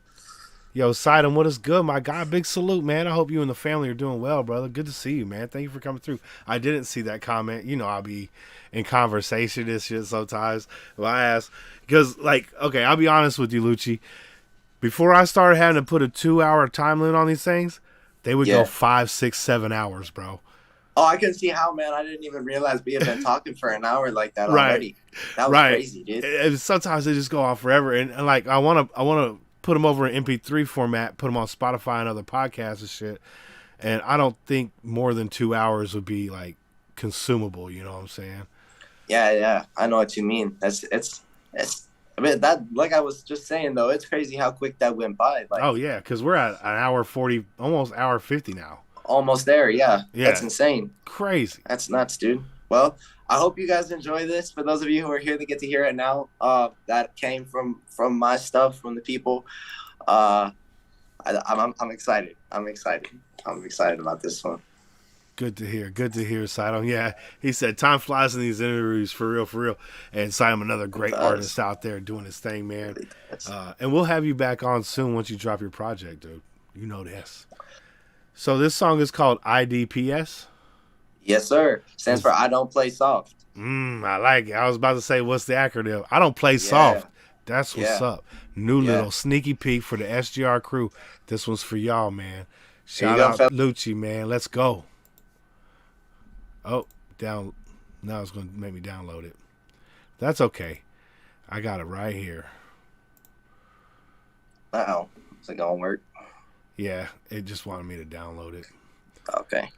Yo, Sidon, what is good, my guy? Big salute, man. I hope you and the family are doing well, brother. Good to see you, man. Thank you for coming through. I didn't see that comment. You know, I'll be in conversation and shit sometimes. If I ask, because, like, okay, I'll be honest with you, Lucci. Before I started having to put a 2-hour time limit on these things, they would go 5, 6, 7 hours, bro. Oh, I can see how, man. I didn't even realize we had been talking for an hour like that already. That was crazy, dude. And sometimes they just go on forever. And like, I want to put them over in MP3 format, put them on Spotify and other podcasts and shit. And I don't think more than 2 hours would be like consumable. You know what I'm saying? Yeah. I know what you mean. It's. I mean, that, like I was just saying though, it's crazy how quick that went by. Like, oh yeah, because we're at an hour 40, almost hour 50 now. Almost there, yeah. That's insane. Crazy. That's nuts, dude. Well, I hope you guys enjoy this. For those of you who are here that get to hear it now, that came from my stuff, from the people. I'm excited. I'm excited about this one. Good to hear, Sidon. Yeah, he said time flies in these interviews, for real. And Sidon, another great artist out there doing his thing, man. And we'll have you back on soon once you drop your project, dude. You know this. So this song is called IDPS? Yes, sir. Stands for I Don't Play Soft. I like it. I was about to say, what's the acronym? I don't play soft. That's what's up. New little sneaky peek for the SGR crew. This one's for y'all, man. Shout out Lucci, man. Let's go. Oh, now it's going to make me download it. That's okay. I got it right here. Uh-oh. Is it going to work? Yeah, it just wanted me to download it. Okay.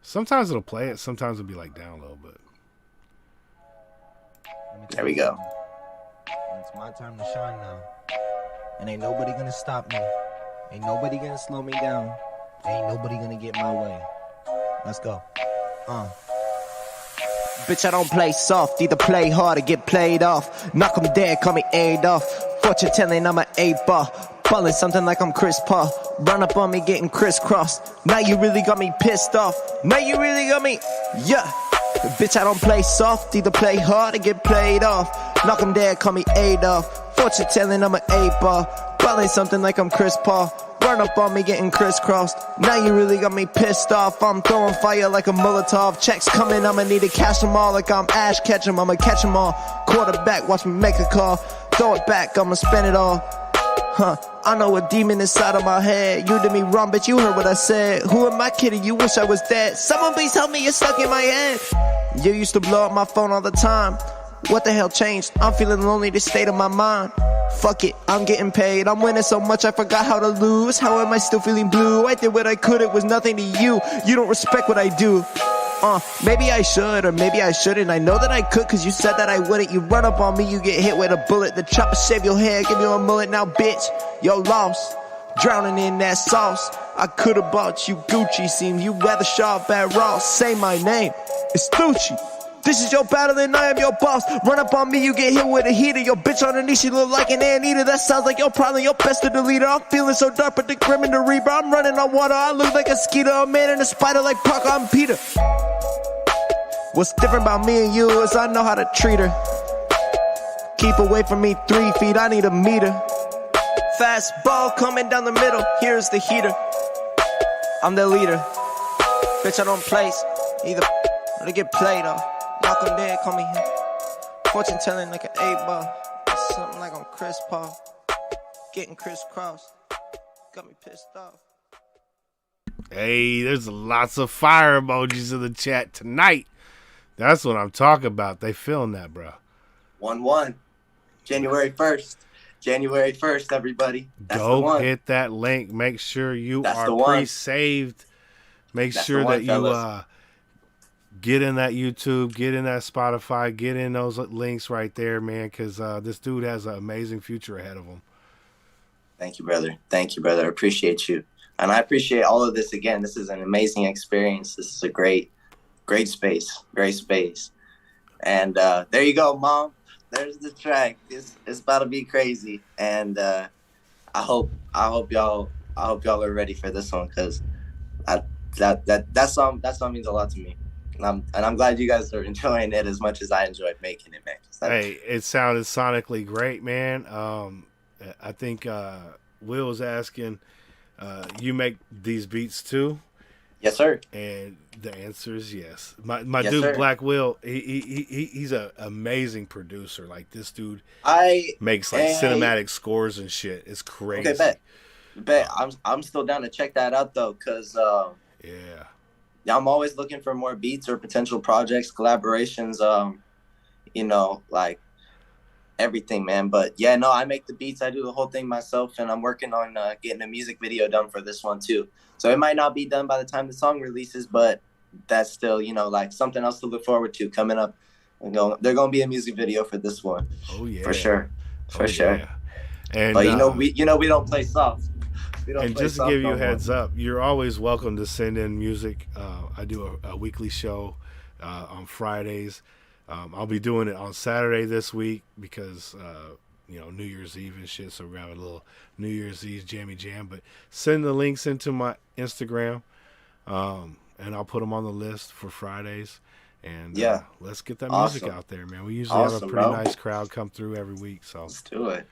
Sometimes it'll play it. Sometimes it'll be like download, but. There we go. It's my time to shine now. And ain't nobody gonna stop me. Ain't nobody gonna slow me down. Ain't nobody gonna get my way. Let's go. Bitch, I don't play soft. Either play hard or get played off. Knock 'em dead, call me Adolf. Fortune telling I'm an 8-ball. Ballin' something like I'm Chris Paul. Run up on me getting crisscrossed. Now you really got me pissed off. Now you really got me, yeah. Bitch, I don't play soft. Either play hard or get played off. Knock 'em dead, call me Adolf. Fortune telling I'm an 8-ball. Ballin' something like I'm Chris Paul. Run up on me getting crisscrossed. Now you really got me pissed off. I'm throwing fire like a Molotov. Checks coming, I'ma need to cash them all like I'm Ash Ketchum. I'ma catch them all. Quarterback, watch me make a call. Throw it back, I'ma spin it all. I know a demon inside of my head. You did me wrong, bitch, you heard what I said. Who am I kidding? You wish I was dead. Someone please help me, you're stuck in my head. You used to blow up my phone all the time. What the hell changed? I'm feeling lonely, this state of my mind. Fuck it, I'm getting paid. I'm winning so much I forgot how to lose. How am I still feeling blue? I did what I could, it was nothing to you. You don't respect what I do. Maybe I should, or maybe I shouldn't. I know that I could, cause you said that I wouldn't. You run up on me, you get hit with a bullet. The chopper shave your hair, give you a mullet. Now bitch, you're lost, drowning in that sauce. I could've bought you Gucci, seems you rather shop at Ross. Say my name, it's Lucci. This is your battle and I am your boss. Run up on me, you get hit with a heater. Your bitch underneath, she look like an anteater. That sounds like your problem, your best of the leader. I'm feeling so dark, but the grim and the reaper. I'm running on water, I look like a skeeter. A man in a spider like Parker, I'm Peter. What's different about me and you is I know how to treat her. Keep away from me 3 feet, I need a meter. Fast ball coming down the middle, here's the heater. I'm the leader. Bitch, I don't place, either or to get played on. Malcolm dead, call me here. Fortune telling like an 8-ball. Something like on Chris Paul. Getting crisscrossed. Got me pissed off. Hey, there's lots of fire emojis in the chat tonight. That's what I'm talking about. They feeling that, bro. 1-1. January 1st. January 1st, everybody. That's Go the one. hit that link. Make sure you That's the are one. pre-saved. Make That's sure the one, that fellas. you get in that YouTube, get in that Spotify, get in those links right there, man, because this dude has an amazing future ahead of him. Thank you, brother. Thank you, brother. I appreciate you. And I appreciate all of this again. This is an amazing experience. This is a great space. Great space. And there you go, Mom. There's the track. It's about to be crazy. And I hope y'all are ready for this one, because that song means a lot to me. And I'm glad you guys are enjoying it as much as I enjoyed making it, man. Hey, it sounded sonically great, man. I think Will was asking, you make these beats too? Yes, sir. And the answer is yes. My Yes, dude, sir. Black Will, he's an amazing producer. Like, this dude makes like cinematic scores and shit. It's crazy. Okay, bet. I'm still down to check that out though, because yeah, I'm always looking for more beats or potential projects, collaborations, like everything, man. But yeah, no, I make the beats. I do the whole thing myself, and I'm working on getting a music video done for this one too. So it might not be done by the time the song releases, but that's still, like something else to look forward to coming up. There's gonna be a music video for this one. Oh yeah, for sure, for sure. Yeah. And But we don't play soft. And just to give you a heads up, you're always welcome to send in music. I do a weekly show on Fridays. I'll be doing it on Saturday this week because, New Year's Eve and shit. So we're going to have a little New Year's Eve jammy jam. But send the links into my Instagram, and I'll put them on the list for Fridays. And let's get that music out there, man. We usually have a pretty nice crowd come through every week. So let's do it.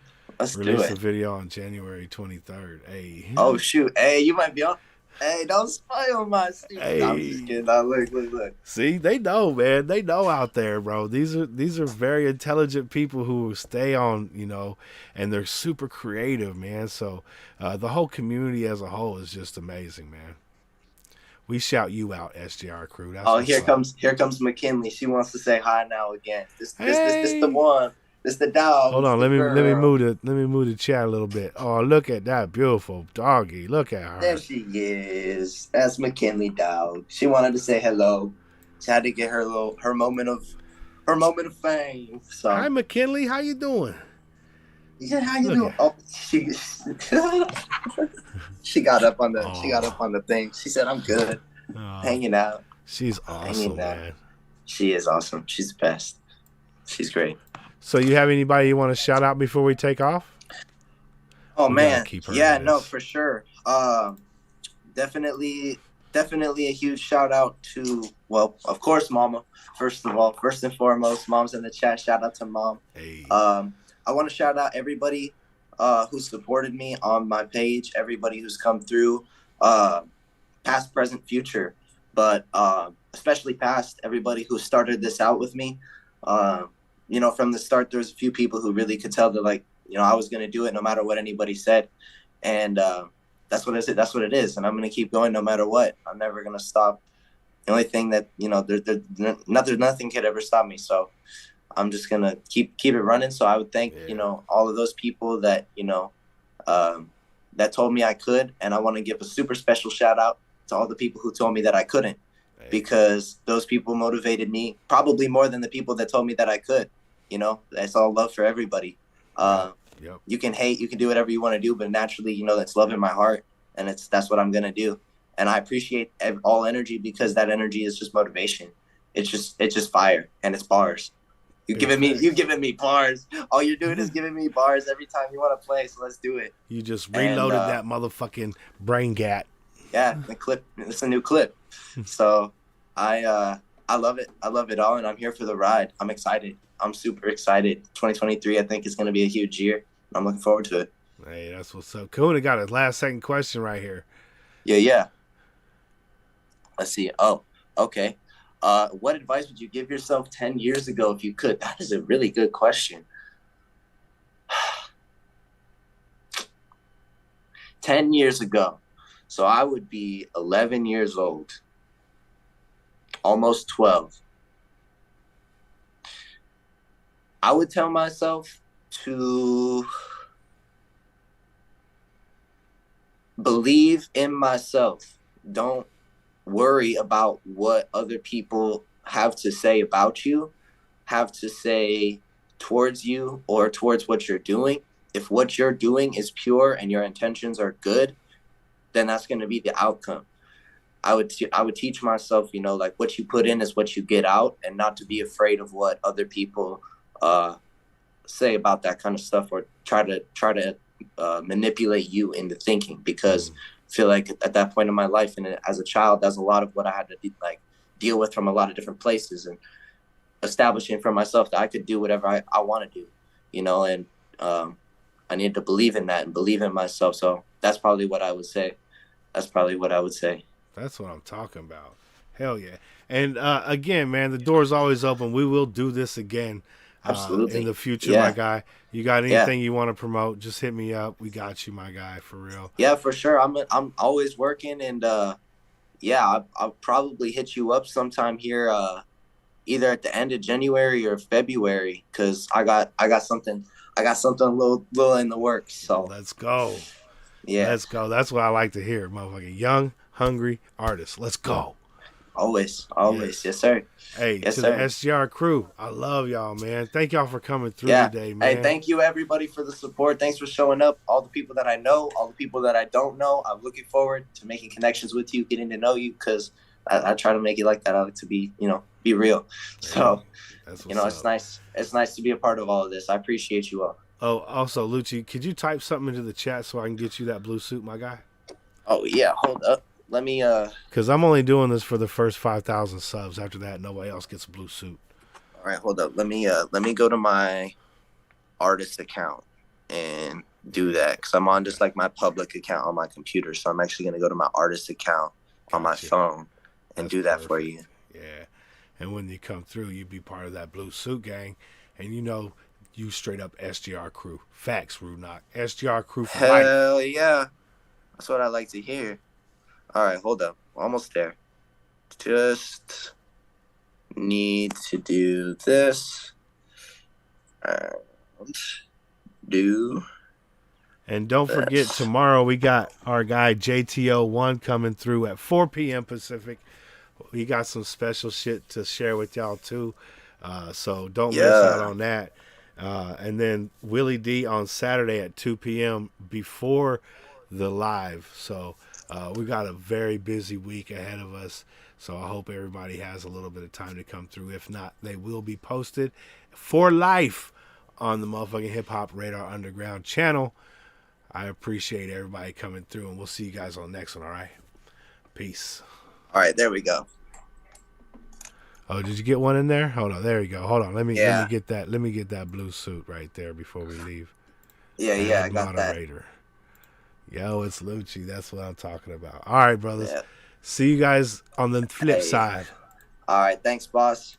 Release a video on January 23rd. Hey. Oh shoot! Hey, you might be on. Hey, don't spoil my secret. Hey. I'm just kidding. Now, look. See, they know, man. They know out there, bro. These are very intelligent people who stay on, and they're super creative, man. So the whole community as a whole is just amazing, man. We shout you out, SJR crew. That's here comes McKinley. She wants to say hi now again. This the one. It's the dog. Hold on, let me move the chat a little bit. Oh, look at that beautiful doggy. Look at her. There she is. That's McKinley dog. She wanted to say hello. She had to get her moment of fame. So hi McKinley, how you doing? Yeah, how you doing? Oh, she got up on the thing. She said, "I'm good, hanging out." She's awesome, man. She is awesome. She's the best. She's great. So you have anybody you want to shout out before we take off? Oh man, yeah, no, for sure. Definitely a huge shout out to, well, of course, Mama. First and foremost, Mom's in the chat. Shout out to Mom. Hey. I want to shout out everybody who supported me on my page. Everybody who's come through, past, present, future, but especially past. Everybody who started this out with me. From the start, there's a few people who really could tell that, like, I was gonna do it no matter what anybody said, and that's what it is. That's what it is, and I'm gonna keep going no matter what. I'm never gonna stop. The only thing that nothing could ever stop me. So I'm just gonna keep it running. So I would thank all of those people that that told me I could, and I want to give a super special shout out to all the people who told me that I couldn't, because those people motivated me probably more than the people that told me that I could. That's all love for everybody. You can hate, you can do whatever you want to do, but naturally, that's love in my heart, and that's what I'm gonna do. And I appreciate all energy, because that energy is just motivation. It's just fire, and it's bars. You giving me bars. All you're doing is giving me bars every time you want to play. So let's do it. You just reloaded that motherfucking brain gat. Yeah, the clip. It's a new clip. So I love it. I love it all, and I'm here for the ride. I'm excited. I'm super excited. 2023, I think, is going to be a huge year. I'm looking forward to it. Hey, that's what's up. Kuna got a last second question right here. Yeah. Let's see. Oh, okay. What advice would you give yourself 10 years ago if you could? That is a really good question. 10 years ago. So I would be 11 years old, almost 12. I would tell myself to believe in myself. Don't worry about what other people have to say about you, have to say towards you, or towards what you're doing. If what you're doing is pure and your intentions are good, then that's going to be the outcome. I would teach myself, like, what you put in is what you get out, and not to be afraid of what other people say about that kind of stuff, or try to manipulate you into thinking, because I feel like at that point in my life, and as a child, that's a lot of what I had to deal with from a lot of different places, and establishing for myself that I could do whatever I want to do, and I need to believe in that and believe in myself. So that's probably what I would say. That's what I'm talking about. Hell yeah. And again, man, the door's always open. We will do this again. Absolutely. In the future, my guy. You got anything you want to promote, just hit me up. We got you, my guy, for real. Yeah, for sure. I'm always working, and I'll probably hit you up sometime here, either at the end of January or February, because I got something a little in the works. So let's go. Yeah, let's go. That's what I like to hear, motherfucking young, hungry artist. Let's go. Always. Yes, sir. Hey, yes, to sir. The SGR crew, I love y'all, man. Thank y'all for coming through today, man. Hey, thank you, everybody, for the support. Thanks for showing up. All the people that I know, all the people that I don't know, I'm looking forward to making connections with you, getting to know you, because I try to make it like that. I like to be, be real. So, it's nice. It's nice to be a part of all of this. I appreciate you all. Oh, also, Lucci, could you type something into the chat so I can get you that blue suit, my guy? Oh, yeah. Hold up. Let me because I'm only doing this for the first 5,000 subs. After that, nobody else gets a blue suit. All right, hold up. Let me go to my artist account and do that, because I'm on just like my public account on my computer. So I'm actually gonna go to my artist account on my phone and do that for you. Yeah, and when you come through, you be part of that blue suit gang, and you straight up SGR crew. Facts, Rudnock. SGR crew for life. Hell yeah, that's what I like to hear. All right, hold up. Almost there. Just need to do this. And don't forget, tomorrow we got our guy JTO1 coming through at 4 p.m. Pacific. We got some special shit to share with y'all too. So don't miss out on that. And then Willie D on Saturday at 2 p.m. before the live. So we got a very busy week ahead of us, so I hope everybody has a little bit of time to come through. If not, they will be posted for life on the motherfucking Hip Hop Radar Underground channel. I appreciate everybody coming through, and we'll see you guys on the next one, all right? Peace. All right, there we go. Oh, did you get one in there? Hold on, there you go. Hold on, let me get that blue suit right there before we leave. Yeah, I got moderator. That. Yo, it's Lucci. That's what I'm talking about. All right, brothers. Yeah. See you guys on the flip side. All right. Thanks, boss.